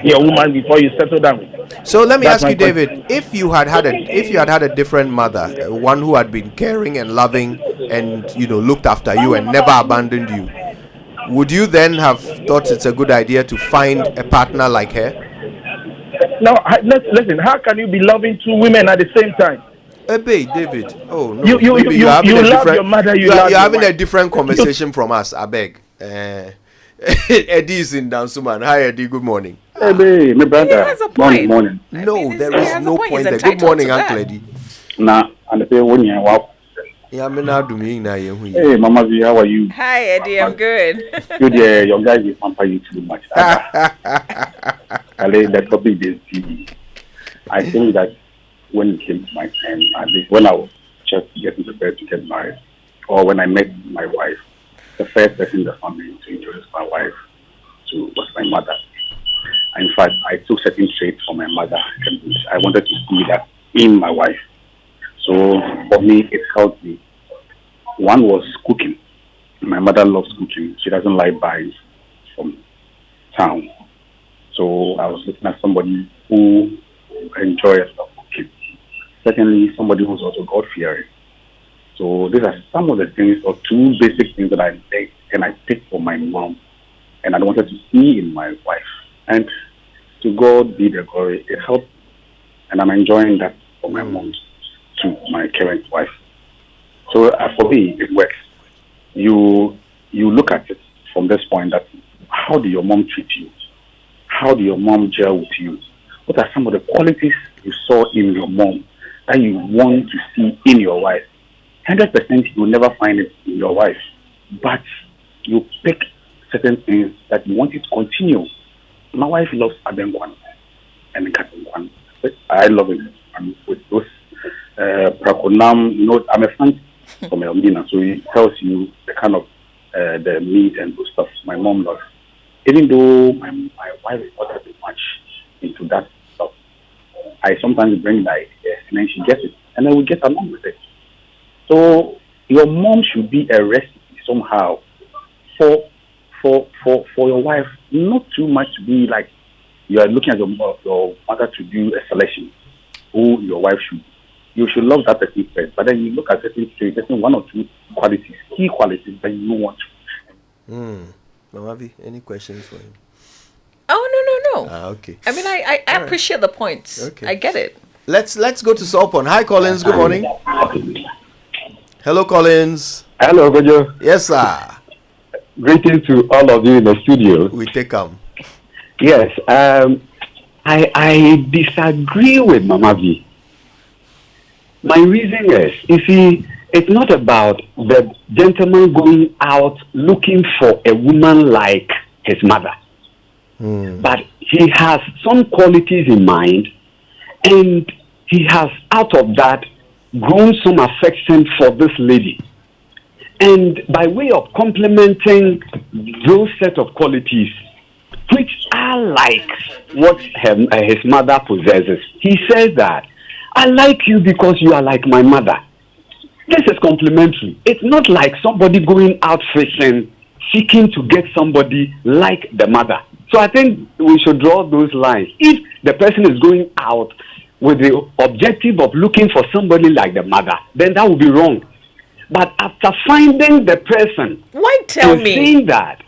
your woman before you settle down. So let me ask you, David, if you had had a different mother, one who had been caring and loving and looked after you and never abandoned you, would you then have thought it's a good idea to find a partner like her? No, listen. How can you be loving two women at the same time? David. Oh no. You love your mother. You're having a different conversation from us. I beg. Eddie is in Dansuman. Hi, Eddie. Good morning. Hey, my brother. He has a point. Morning. No, there is no point there. Good morning, Uncle Eddie. Nah, and the one you wow. Yeah, I'm not doing now. Hey, Mama V, how are you? Hi, Eddie. I'm good. Good, yeah. Your guys will pamper you too much. The topic is I think that when it came to my time, at least when I was just getting prepared to get married, or when I met my wife, the first person in the family to introduce my wife to was my mother. In fact, I took certain traits from my mother, and I wanted to see that in my wife. So for me, it helped me. One was cooking. My mother loves cooking. She doesn't like buying from town. So I was looking at somebody who enjoys cooking. Secondly, somebody who's also God-fearing. So these are some of the things, or two basic things that I take and I picked from my mom, and I wanted to see in my wife. And to God be the glory. It helped, and I'm enjoying that for my mom to my current wife. So for me, it works. You look at it from this point that how do your mom treat you? How do your mom gel with you? What are some of the qualities you saw in your mom that you want to see in your wife? 100% you will never find it in your wife, but you pick certain things that you want it to continue. My wife loves Abenkwan and Katenkwan. I love it. And with those prakonam, I'm a fan from Elmina, so it tells you the kind of the meat and those stuff my mom loves. Even though my wife is not that much into that stuff, I sometimes bring the idea and then she gets it, and then we get along with it. So your mom should be a recipe somehow for your wife, not too much to be like you are looking at your mother to do a selection who your wife should. You should love that person first, but then you look at certain traits, one or two qualities, key qualities that you want. Mama V, any questions for him? Oh no. Okay. I mean, I appreciate the points. Okay. I get it. Let's go to Salpon. Hi, Collins. Good morning. Hello, Collins. Hello, Gojo. Yes, sir. Greetings to all of you in the studio. We take them. Yes. I disagree with Mama V. My reason is, you see, it's not about the gentleman going out looking for a woman like his mother. But he has some qualities in mind, and he has, out of that, grown some affection for this lady. And by way of complementing those set of qualities, which are like what his mother possesses, he says that, I like you because you are like my mother. This is complimentary. It's not like somebody going out fishing, seeking to get somebody like the mother. So I think we should draw those lines. If the person is going out with the objective of looking for somebody like the mother, then that would be wrong. But after finding the person, why tell me saying that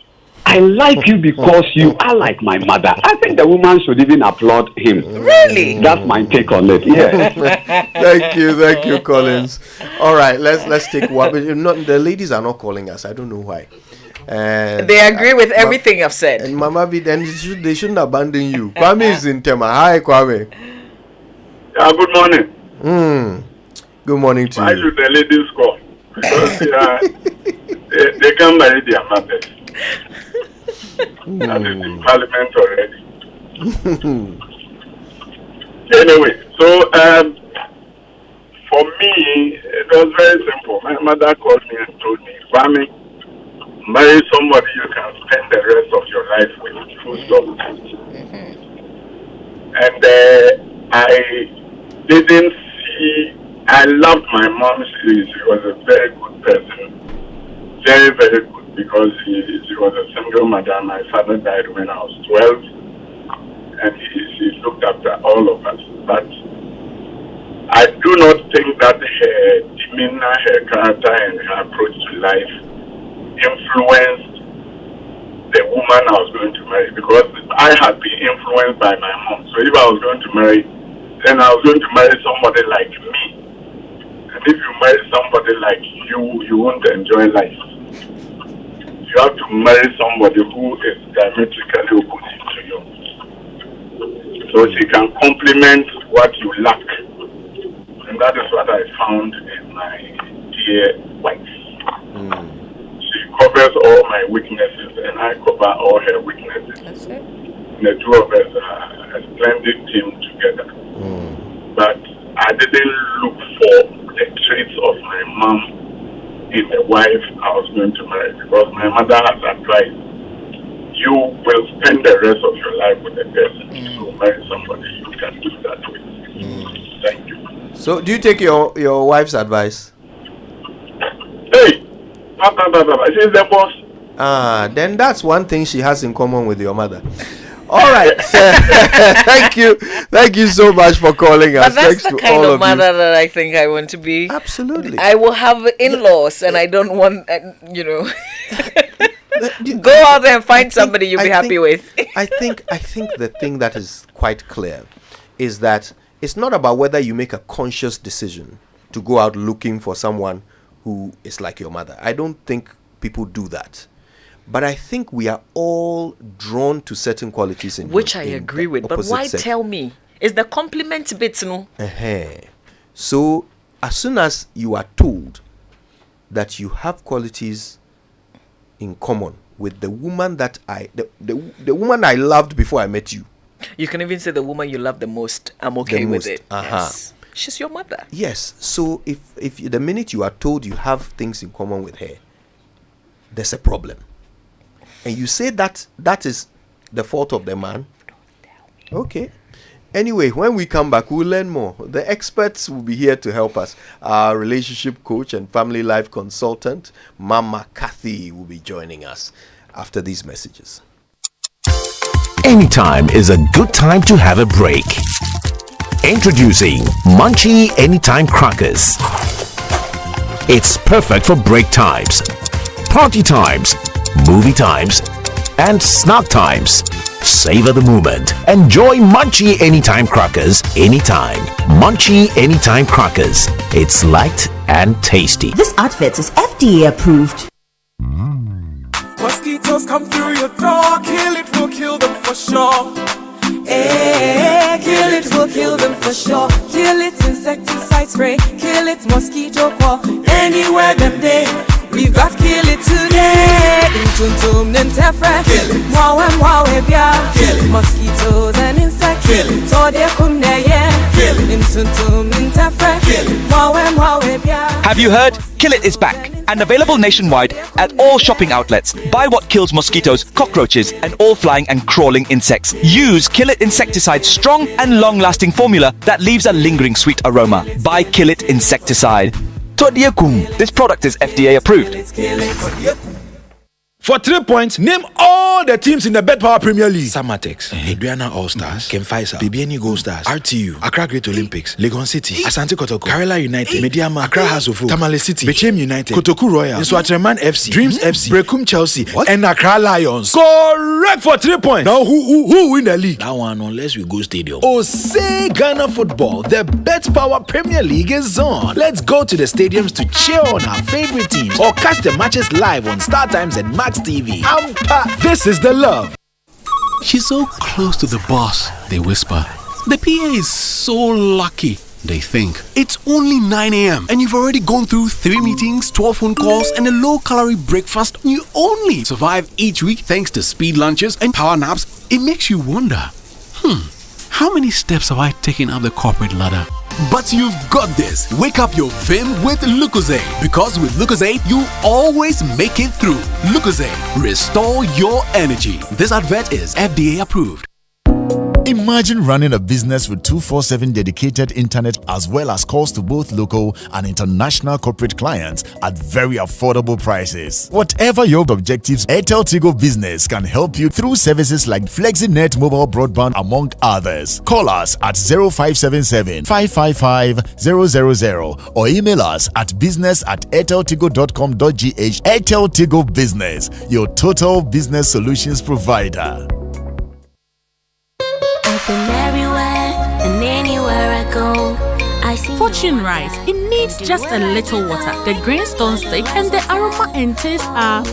I like you because you are like my mother, I think the woman should even applaud him. Really? That's my take on it. Yeah. Thank you, Collins. All right, let's take one. The ladies are not calling us. I don't know why. And they agree with everything I've said. And Mama V, then they shouldn't abandon you. Kwame is in Tema. Hi, Kwame. Good morning. Good morning to you. Why should the ladies call? Because they can marry their mothers. That is in Parliament already. Anyway, so for me, it was very simple. My mother called me and told me, Kwame, marry somebody you can spend the rest of your life with, full stop. And I didn't see, I loved my mom. She was a very good person. Very, very good, because she was a single mother. My father died when I was 12. And she looked after all of us. But I do not think that her demeanor, her character, and her approach to life influenced the woman I was going to marry, because I had been influenced by my mom. So if I was going to marry, then I was going to marry somebody like me. And if you marry somebody like you, you won't enjoy life. you have to marry somebody who is diametrically opposite to you. So she can complement what you lack. And that is what I found in my dear wife. She covers all my weaknesses and I cover all her weaknesses. That's it. And the two of us are a splendid team together. But I didn't look for the traits of my mom in the wife I was going to marry, because my mother has advised, you will spend the rest of your life with a person. So marry somebody you can do that with. Thank you. So, do you take your wife's advice? Hey, she's the boss. Then that's one thing she has in common with your mother. All right. Thank you so much for calling us. But that's Thanks the to kind all of of mother you. that I think I want to be. Absolutely. I will have in-laws, and I don't want, go out there and find somebody you'll be happy with. I think the thing that is quite clear is that it's not about whether you make a conscious decision to go out looking for someone who is like your mother. I don't think people do that. But I think we are all drawn to certain qualities in which I agree with. But why tell me? Is the compliment bit, no? So as soon as you are told that you have qualities in common with the woman that the woman I loved before I met you. You can even say the woman you love the most. I'm okay with it. Yes. She's your mother. Yes. So if the minute you are told you have things in common with her, there's a problem. And you say that is the fault of the man. Okay. Anyway, when we come back, we'll learn more. The experts will be here to help us. Our relationship coach and family life consultant, Mama Kathy, will be joining us after these messages. Anytime is a good time to have a break. Introducing Munchie Anytime Crackers. It's perfect for break times, party times, movie times, and snack times. Savor the moment. Enjoy Munchie Anytime Crackers anytime. Munchie Anytime Crackers. It's light and tasty. This outfit is FDA approved. Mosquitoes come through your door, kill it, will kill them for sure. Hey, kill it, will kill them for sure. Kill it, insecticide spray, kill it, mosquito paw. Anywhere them day, we've got kill it today. Intuntum nintefre, kill it. Kill it. Mosquitoes and insects, kill it. So they come there, yeah. Kill it. Intuntum nintefre, kill it. Have you heard? Kill It is back and available nationwide at all shopping outlets. Buy what kills mosquitoes, cockroaches, and all flying and crawling insects. Use Kill It Insecticide's strong and long-lasting formula that leaves a lingering sweet aroma. Buy Kill It Insecticide. This product is FDA approved. For 3 points, name all the teams in the Bet Power Premier League. Samatex, Adriana All-Stars, Kemfaisa, BBNE Gold Stars, RTU, Accra Great Olympics, Legon City, Asante Kotoko, Karela United, Mediama, Accra House of Hope, Tamale City, Bechem United, Kotoku Royal, Nswatreman FC, Dreams FC, Brekum Chelsea, and Accra Lions. Correct for 3 points. Now who win the league? That one, unless we go stadium. Oh, say Ghana football, the Bet Power Premier League is on. Let's go to the stadiums to cheer on our favorite teams or catch the matches live on Star Times and Max TV. This is the love. She's so close to the boss, they whisper. The PA is so lucky, they think. It's only 9 a.m. and you've already gone through 3 meetings, 12 phone calls, and a low-calorie breakfast. You only survive each week thanks to speed lunches and power naps. It makes you wonder, how many steps have I taken up the corporate ladder? But you've got this. Wake up your vim with Lucozade. Because with Lucozade, you always make it through. Lucozade, restore your energy. This advert is FDA approved. Imagine running a business with 24/7 dedicated internet as well as calls to both local and international corporate clients at very affordable prices. Whatever your objectives, Airtel Tigo Business can help you through services like FlexiNet mobile broadband among others. Call us at 0577 555 000 or email us at business@airteltigo.com.gh. Airtel Tigo Business, your total business solutions provider. I've been everywhere and anywhere I go. Fortune rice. It needs just a little water. The green stone stick and the aroma and taste are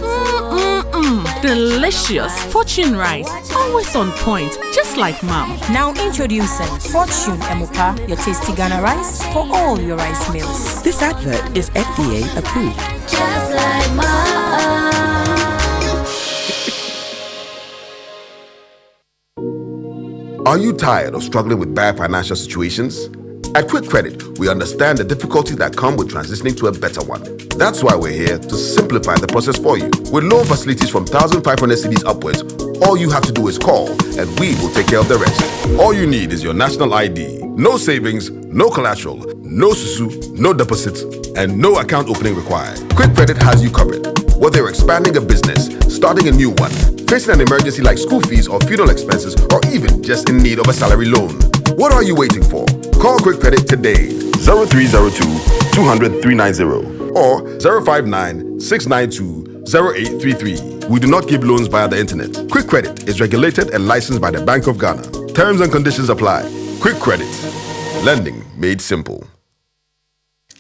delicious. Fortune rice, always on point, just like mom. Now introducing Fortune Emuka, your tasty Ghana rice for all your rice meals. This advert is FDA approved. Just like mom. Are you tired of struggling with bad financial situations? At Quick Credit, we understand the difficulties that come with transitioning to a better one. That's why we're here to simplify the process for you. With loan facilities from 1,500 cedis upwards, all you have to do is call and we will take care of the rest. All you need is your national ID. No savings, no collateral, no susu, no deposits, and no account opening required. Quick Credit has you covered. Whether you're expanding a business, starting a new one, facing an emergency like school fees or funeral expenses, or even just in need of a salary loan. What are you waiting for? Call Quick Credit today. 0302 200 390 or 059 692 0833. We do not give loans via the internet. Quick Credit is regulated and licensed by the Bank of Ghana. Terms and conditions apply. Quick Credit. Lending made simple.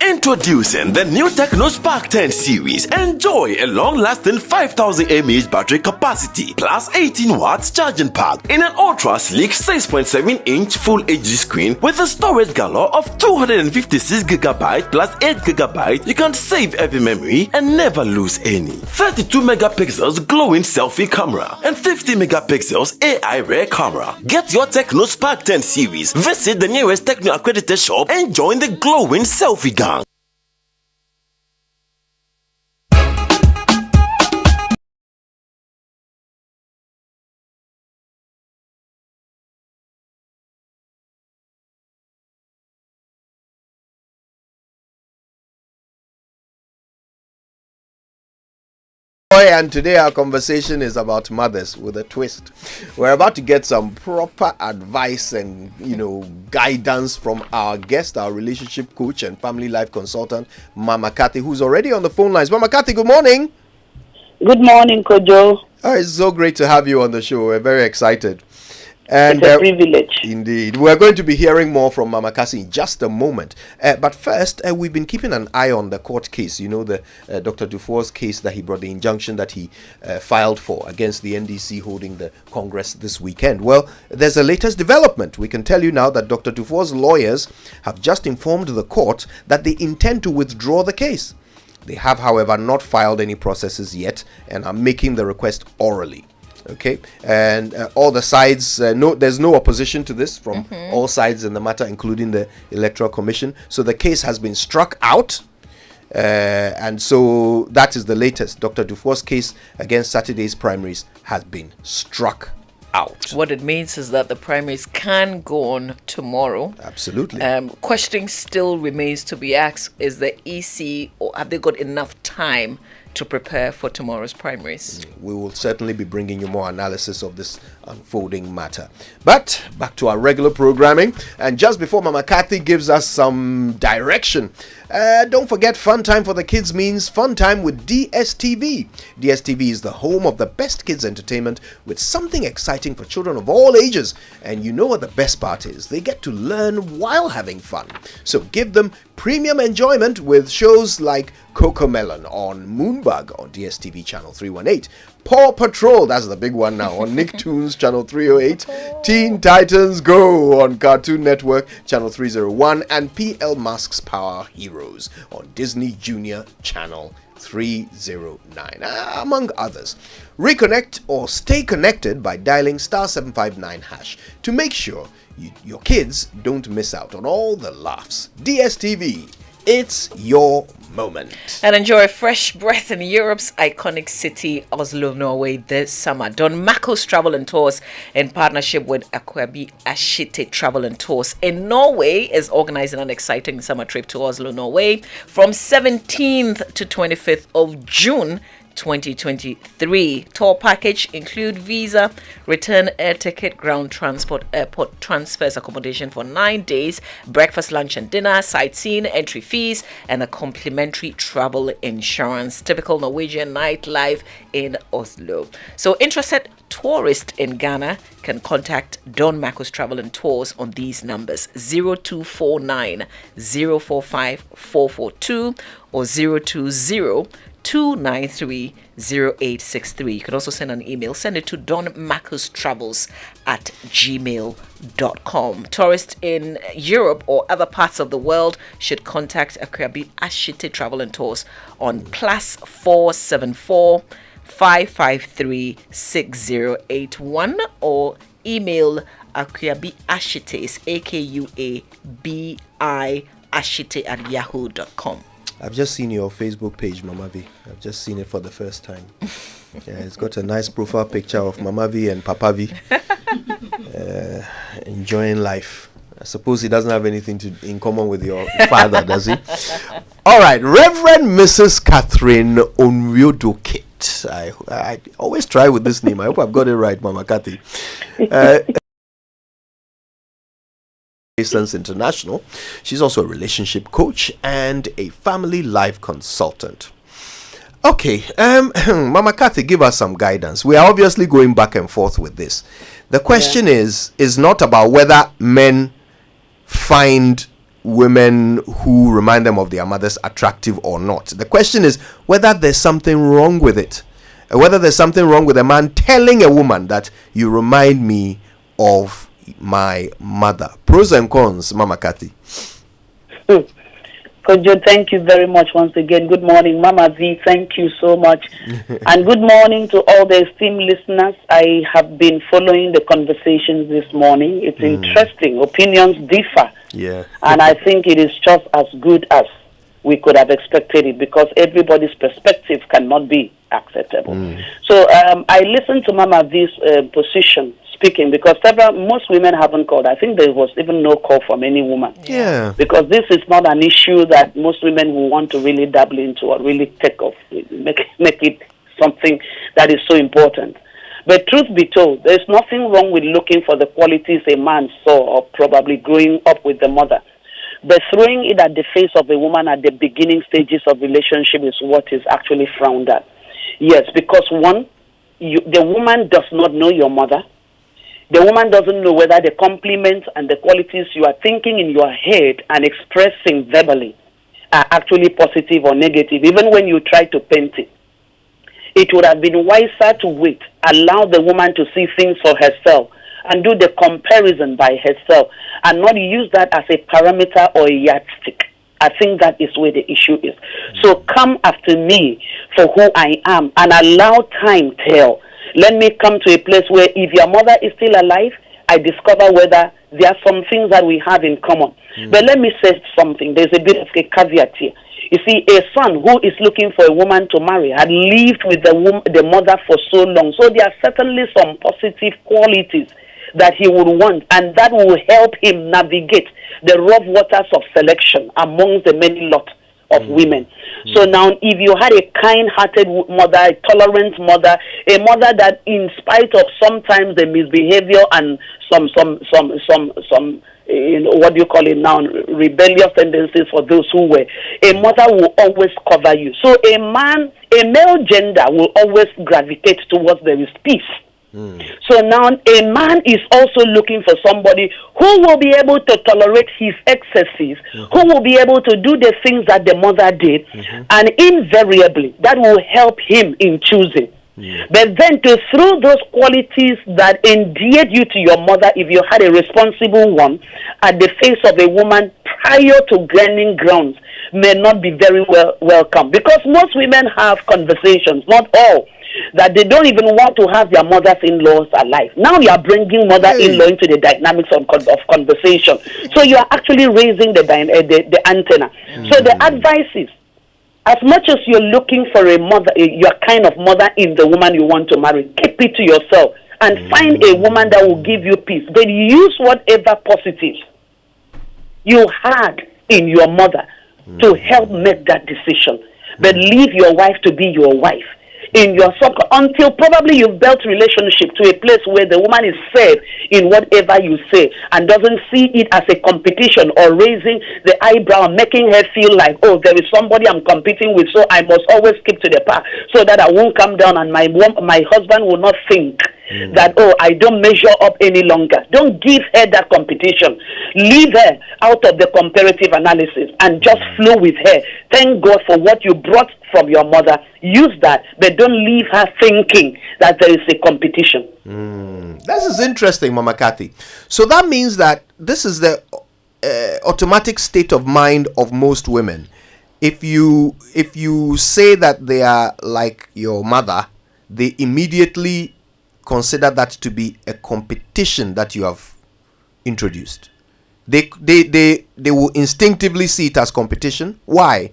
Introducing the new Techno Spark 10 series. Enjoy a long-lasting 5000 mAh battery capacity plus 18 watts charging pad in an ultra-sleek 6.7-inch Full HD screen with a storage galore of 256GB plus 8GB. You can save every memory and never lose any. 32 megapixels glowing selfie camera and 50 megapixels AI rear camera. Get your Techno Spark 10 series. Visit the nearest Techno accredited shop and join the glowing selfie gang. And today our conversation is about mothers with a twist. We're about to get some proper advice and guidance from our guest, our relationship coach and family life consultant, Mama Kathy, who's already on the phone lines. Mama Kathy, good morning. Good morning, Kojo. Oh, it's so great to have you on the show. We're very excited. And, it's a privilege. Indeed. We're going to be hearing more from Mama Kathy in just a moment. But first, we've been keeping an eye on the court case. The Dr. Dufour's case that he brought, the injunction that he filed for against the NDC holding the Congress this weekend. Well, there's a latest development. We can tell you now that Dr. Dufour's lawyers have just informed the court that they intend to withdraw the case. They have, however, not filed any processes yet and are making the request orally. Okay, and all the sides, there's no opposition to this from all sides in the matter, including the Electoral Commission. So the case has been struck out, and so that is the latest. Dr. Dufour's case against Saturday's primaries has been struck out. What it means is that the primaries can go on tomorrow. Absolutely. Questioning still remains to be asked: is the EC, or have they got enough time to prepare for tomorrow's primaries? We will certainly be bringing you more analysis of this unfolding matter. But back to our regular programming, and just before Mama Kathy gives us some direction, don't forget Fun Time for the Kids means fun time with DSTV. DSTV is the home of the best kids entertainment with something exciting for children of all ages. And you know what the best part is? They get to learn while having fun. So give them premium enjoyment with shows like Cocomelon on Moonbug on DSTV channel 318. Paw Patrol, that's the big one now, on Nicktoons channel 308. Teen Titans Go on Cartoon Network channel 301. And PL Mask's Power Heroes on Disney Junior channel 309, among others. Reconnect or stay connected by dialing *759# to make sure your kids don't miss out on all the laughs. DSTV, it's your moment. And enjoy a fresh breath in Europe's iconic city, Oslo, Norway this summer. Don Makos Travel and Tours, in partnership with Akwabi Ashite Travel and Tours in Norway, is organizing an exciting summer trip to Oslo, Norway from 17th to 25th of June 2023. Tour package include visa, return air ticket, ground transport, airport transfers, accommodation for 9 days, breakfast, lunch and dinner, sightseeing, entry fees, and a complimentary travel insurance. Typical Norwegian nightlife in Oslo. So interested tourists in Ghana can contact Don Makos Travel and Tours on these numbers: 0249 045 442 or 020 293-0863. You can also send an email. Send it to donmarcustravels@gmail.com. Tourists in Europe or other parts of the world should contact Akrabi Ashite Travel and Tours on +474 553 6081 or email Akuabi Ashite, AKUABI Ashite @yahoo.com. I've just seen your Facebook page, Mama V. I've just seen it for the first time. Yeah, it's got a nice profile picture of Mama V and Papa V enjoying life. I suppose he doesn't have anything in common with your father, does he? All right, Reverend Mrs. Catherine Onwiodo-Kit. I always try with this name. I hope I've got it right, Mama Kathy. International. She's also a relationship coach and a family life consultant. Okay, Mama Kathy, give us some guidance. We are obviously going back and forth with this. The question is not about whether men find women who remind them of their mothers attractive or not. The question is whether there's something wrong with it. Whether there's something wrong with a man telling a woman that you remind me of my mother. Pros and cons, Mama Kathy. Kojo, thank you very much once again. Good morning, Mama V. Thank you so much. And good morning to all the esteemed listeners. I have been following the conversations this morning. It's interesting. Opinions differ. Yeah. And I think it is just as good as we could have expected it because everybody's perspective cannot be acceptable. So I listened to Mama V's position speaking because most women haven't called. I think there was even no call from any woman. Yeah. Because this is not an issue that most women will want to really dabble into or really take off, make it something that is so important. But truth be told, there's nothing wrong with looking for the qualities a man saw or probably growing up with the mother. But throwing it at the face of a woman at the beginning stages of relationship is what is actually frowned at. Yes, because one, the woman does not know your mother. The woman doesn't know whether the compliments and the qualities you are thinking in your head and expressing verbally are actually positive or negative, even when you try to paint it. It would have been wiser to wait, allow the woman to see things for herself, and do the comparison by herself, and not use that as a parameter or a yardstick. I think that is where the issue is. So come after me for who I am, and allow time tell. Let me come to a place where if your mother is still alive, I discover whether there are some things that we have in common. But let me say something. There's a bit of a caveat here. You see, a son who is looking for a woman to marry had lived with the mother for so long. So there are certainly some positive qualities that he would want, and that will help him navigate the rough waters of selection amongst the many lot of women. So now, if you had a kind-hearted mother, a tolerant mother, a mother that, in spite of sometimes the misbehavior and some what do you call it now, rebellious tendencies for those who were, a mother will always cover you. So a male gender will always gravitate towards there is peace. So now a man is also looking for somebody who will be able to tolerate his excesses, who will be able to do the things that the mother did, and invariably that will help him in choosing. But then to throw those qualities that endeared you to your mother, if you had a responsible one, at the face of a woman prior to gaining grounds may not be very welcome. Because most women have conversations, not all, that they don't even want to have their mothers-in-laws alive. Now you are bringing mother-in-law into the dynamics of conversation. So you are actually raising the antenna. So the advice is, as much as you're looking for a mother, your kind of mother in the woman you want to marry, keep it to yourself and find a woman that will give you peace. But use whatever positives you had in your mother to help make that decision. But leave your wife to be your wife in your circle until probably you've built relationship to a place where the woman is safe in whatever you say and doesn't see it as a competition or raising the eyebrow, making her feel like, oh, there is somebody I'm competing with, so I must always keep to the path so that I won't come down and my husband will not think that, oh, I don't measure up any longer. Don't give her that competition. Leave her out of the comparative analysis and just flow with her. Thank God for what you brought from your mother. Use that, but don't leave her thinking that there is a competition. This is interesting, Mama Kathy. So that means that this is the automatic state of mind of most women. If you say that they are like your mother, they immediately consider that to be a competition that you have introduced. They will instinctively see it as competition. Why?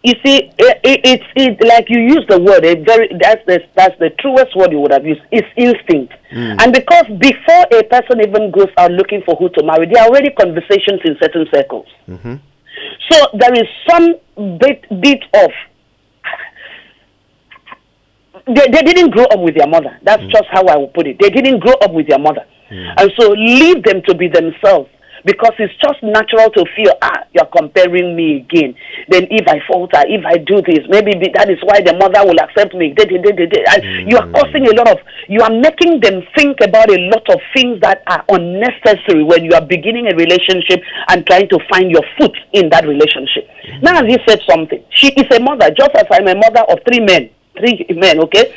You see, it's like you use the word. That's the truest word you would have used. It's instinct, and because before a person even goes out looking for who to marry, there are already conversations in certain circles. So there is some bit of they didn't grow up with their mother. That's just how I will put it. They didn't grow up with their mother, and so leave them to be themselves. Because it's just natural to feel, you're comparing me again. Then if I falter, if I do this, maybe that is why the mother will accept me. You are causing you are making them think about a lot of things that are unnecessary when you are beginning a relationship and trying to find your foot in that relationship. Now, as you said something, she is a mother, just as I'm a mother of three men, okay?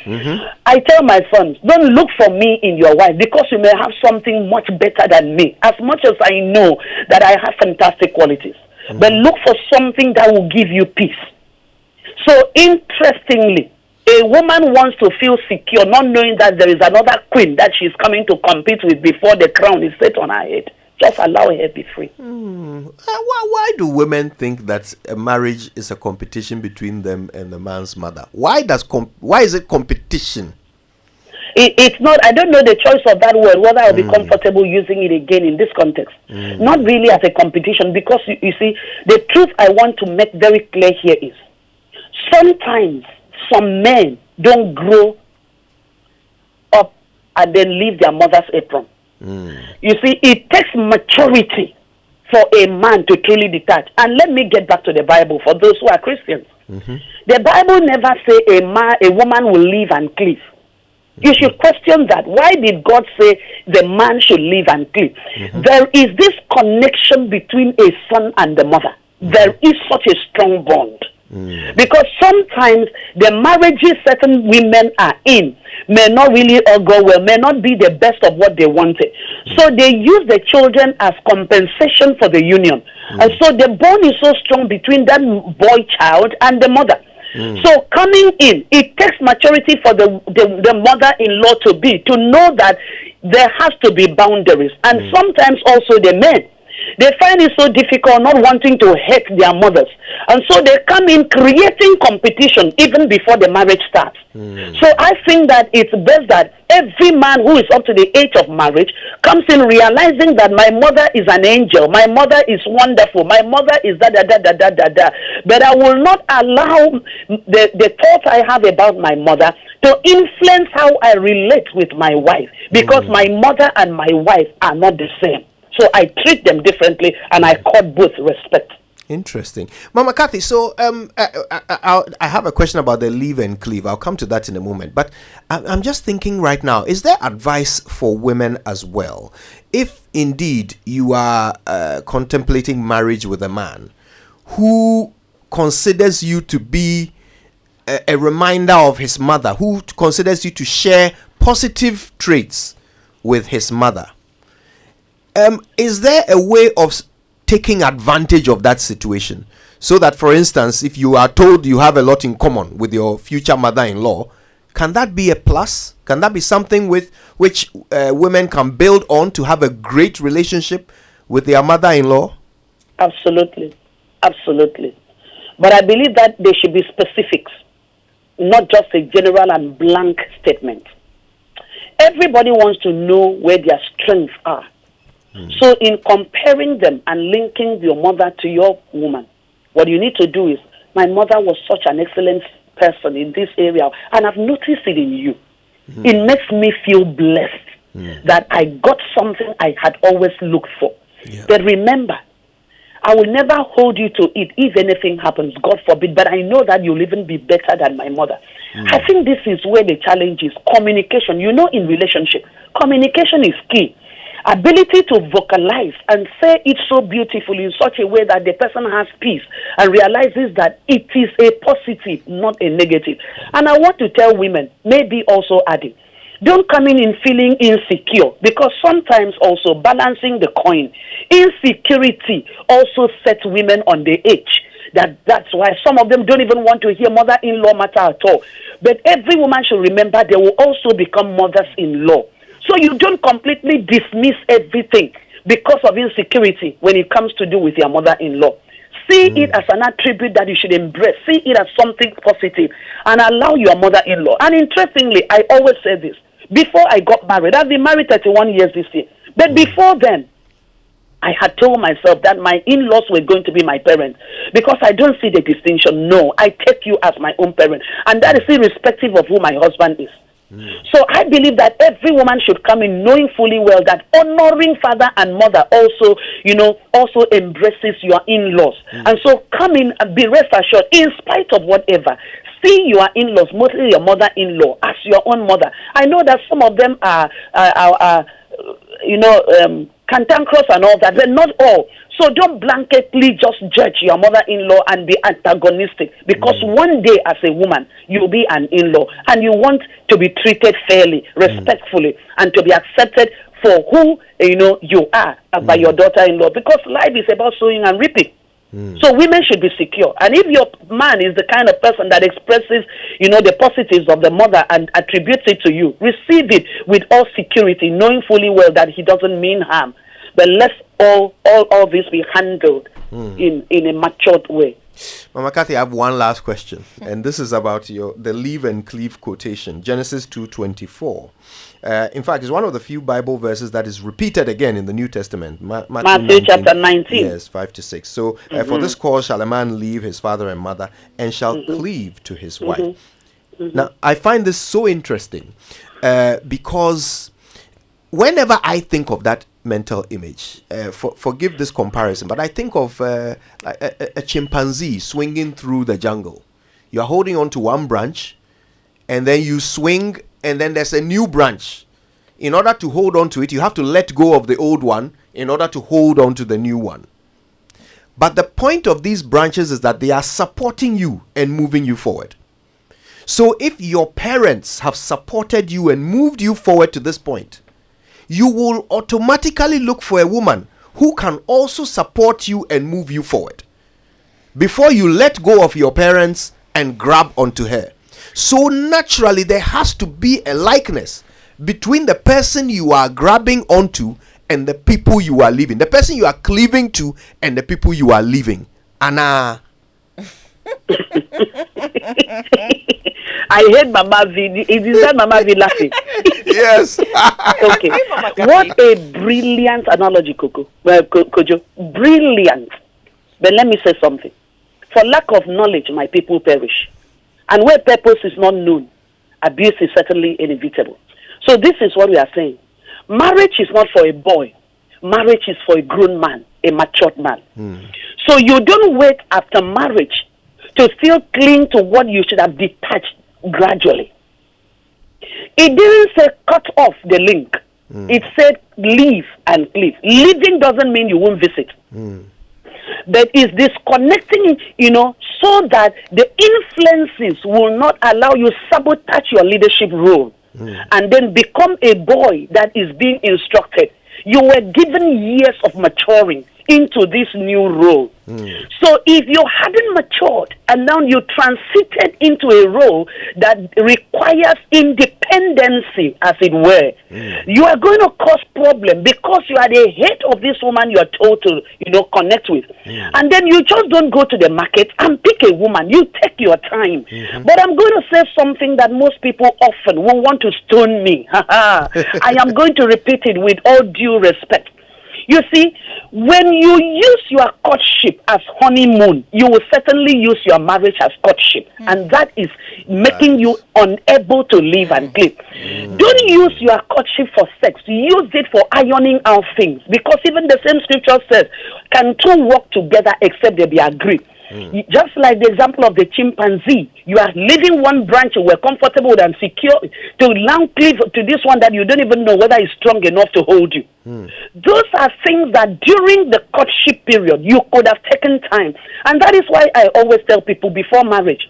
I tell my sons, don't look for me in your wife because you may have something much better than me. As much as I know that I have fantastic qualities, but look for something that will give you peace. So interestingly, a woman wants to feel secure, not knowing that there is another queen that she's coming to compete with before the crown is set on her head. Just allow her to be free. Why do women think that a marriage is a competition between them and the man's mother? Why is it competition? It's not. I don't know the choice of that word, whether I'll be comfortable using it again in this context. Not really as a competition, because you see, the truth I want to make very clear here is sometimes some men don't grow up and then leave their mother's apron. You see, it takes maturity for a man to truly detach. And let me get back to the Bible for those who are Christians. The Bible never say a woman will leave and cleave. You should question that. Why did God say the man should leave and cleave? There is this connection between a son and the mother. There is such a strong bond. Because sometimes the marriages certain women are in may not really all go well, may not be the best of what they wanted. So they use the children as compensation for the union. And so the bond is so strong between that boy child and the mother. So coming in, it takes maturity for the mother-in-law to know that there has to be boundaries. And sometimes also the men, they find it so difficult not wanting to hurt their mothers. And so they come in creating competition even before the marriage starts. So I think that it's best that every man who is up to the age of marriage comes in realizing that my mother is an angel, my mother is wonderful, my mother is da. But I will not allow the thought I have about my mother to influence how I relate with my wife, because my mother and my wife are not the same. So I treat them differently, and I court both respect. Interesting. Mama Kathy, so I have a question about the leave and cleave. I'll come to that in a moment. But I'm just thinking right now, is there advice for women as well? If indeed you are contemplating marriage with a man who considers you to be a reminder of his mother, who considers you to share positive traits with his mother, is there a way of taking advantage of that situation? So that, for instance, if you are told you have a lot in common with your future mother-in-law, can that be a plus? Can that be something with which women can build on to have a great relationship with their mother-in-law? Absolutely. But I believe that there should be specifics, not just a general and blank statement. Everybody wants to know where their strengths are. So in comparing them and linking your mother to your woman, what you need to do is, my mother was such an excellent person in this area, and I've noticed it in you. It makes me feel blessed that I got something I had always looked for. But remember, I will never hold you to it if anything happens, God forbid, but I know that you'll even be better than my mother. I think this is where the challenge is. Communication. You know, in relationship, communication is key. Ability to vocalize and say it so beautifully in such a way that the person has peace and realizes that it is a positive, not a negative. And I want to tell women, maybe also adding, don't come in feeling insecure, because sometimes also balancing the coin, insecurity also sets women on the edge. That's why some of them don't even want to hear mother-in-law matter at all. But every woman should remember they will also become mothers-in-law. So you don't completely dismiss everything because of insecurity when it comes to do with your mother-in-law. See it as an attribute that you should embrace. See it as something positive and allow your mother-in-law. And interestingly, I always say this. Before I got married, I've been married 31 years this year. But before then, I had told myself that my in-laws were going to be my parents because I don't see the distinction. No, I take you as my own parent. And that is irrespective of who my husband is. So I believe that every woman should come in knowing fully well that honoring father and mother also, also embraces your in-laws. And so come in and be rest assured, in spite of whatever, see your in-laws, mostly your mother-in-law, as your own mother. I know that some of them are cantankerous and all that, but not all. So don't blanketly just judge your mother-in-law and be antagonistic, because one day as a woman, you'll be an in-law and you want to be treated fairly, respectfully, and to be accepted for who you are by your daughter-in-law, because life is about sowing and reaping. So women should be secure. And if your man is the kind of person that expresses, the positives of the mother and attributes it to you, receive it with all security, knowing fully well that he doesn't mean harm. But let's all this be handled in a matured way. Mama Kathy, I have one last question, and this is about the leave and cleave quotation, Genesis 2:24. In fact, it's one of the few Bible verses that is repeated again in the New Testament. Matthew chapter 19. Yes, 5-6. So, for this cause shall a man leave his father and mother, and shall cleave to his wife. Now, I find this so interesting because whenever I think of that mental image, forgive this comparison, but I think of a chimpanzee swinging through the jungle. You are holding on to one branch, and then you swing, and then there's a new branch. In order to hold on to it, you have to let go of the old one in order to hold on to the new one. But the point of these branches is that they are supporting you and moving you forward. So if your parents have supported you and moved you forward to this point, you will automatically look for a woman who can also support you and move you forward before you let go of your parents and grab onto her. So naturally, there has to be a likeness between the person you are grabbing onto and the people you are leaving, the person you are cleaving to and the people you are leaving. Anna. I heard Mama V. Is that Mama V laughing? Yes. Okay. What a brilliant analogy, Kojo. Brilliant. But let me say something. For lack of knowledge, my people perish. And where purpose is not known, abuse is certainly inevitable. So this is what we are saying. Marriage is not for a boy. Marriage is for a grown man, a matured man. So you don't wait after marriage to still cling to what you should have detached gradually. It didn't say cut off the link. It said leave and cleave. Leaving doesn't mean you won't visit. But it's disconnecting, so that the influences will not allow you sabotage your leadership role and then become a boy that is being instructed. You were given years of maturing into this new role. So if you hadn't matured and now you transited into a role that requires independency, as it were, you are going to cause problem because you are the head of this woman you are told to, connect with. And then you just don't go to the market and pick a woman. You take your time. But I'm going to say something that most people often will want to stone me. I am going to repeat it with all due respect. You see, when you use your courtship as honeymoon, you will certainly use your marriage as courtship. And that is making you unable to live and live. Don't use your courtship for sex. Use it for ironing out things. Because even the same scripture says, can two walk together except they be agreed? Just like the example of the chimpanzee, you are leaving one branch you were comfortable with and secure to now cleave to this one that you don't even know whether it's strong enough to hold you. Those are things that during the courtship period you could have taken time. And that is why I always tell people before marriage,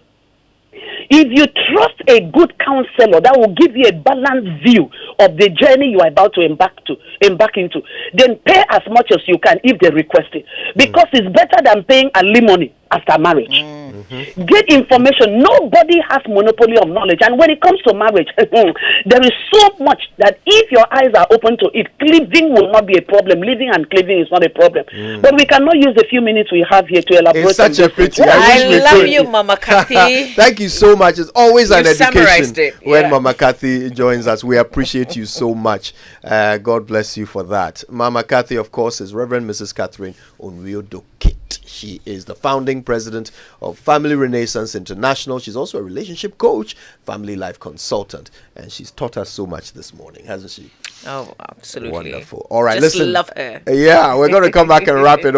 if you trust a good counselor that will give you a balanced view of the journey you are about to embark into, then pay as much as you can if they request it. Because it's better than paying alimony after marriage. Get information. Nobody has monopoly of knowledge. And when it comes to marriage, there is so much that if your eyes are open to it, cleaving will not be a problem. Living and cleaving is not a problem. But we cannot use the few minutes we have here to elaborate. It's such a pity. I love you, Mama Kathy. Thank you so much. It's always an education when Yeah. Mama Kathy joins us. We appreciate you so much. God bless you for that. Mama Kathy, of course, is Reverend Mrs. Catherine Onwio-Dokit. She is the founding president of Family Renaissance International. She's also a relationship coach, family life consultant, and she's taught us so much this morning, hasn't she? Oh, absolutely. Wonderful. All right, Just listen. love her. Yeah, we're going to come back and wrap it up.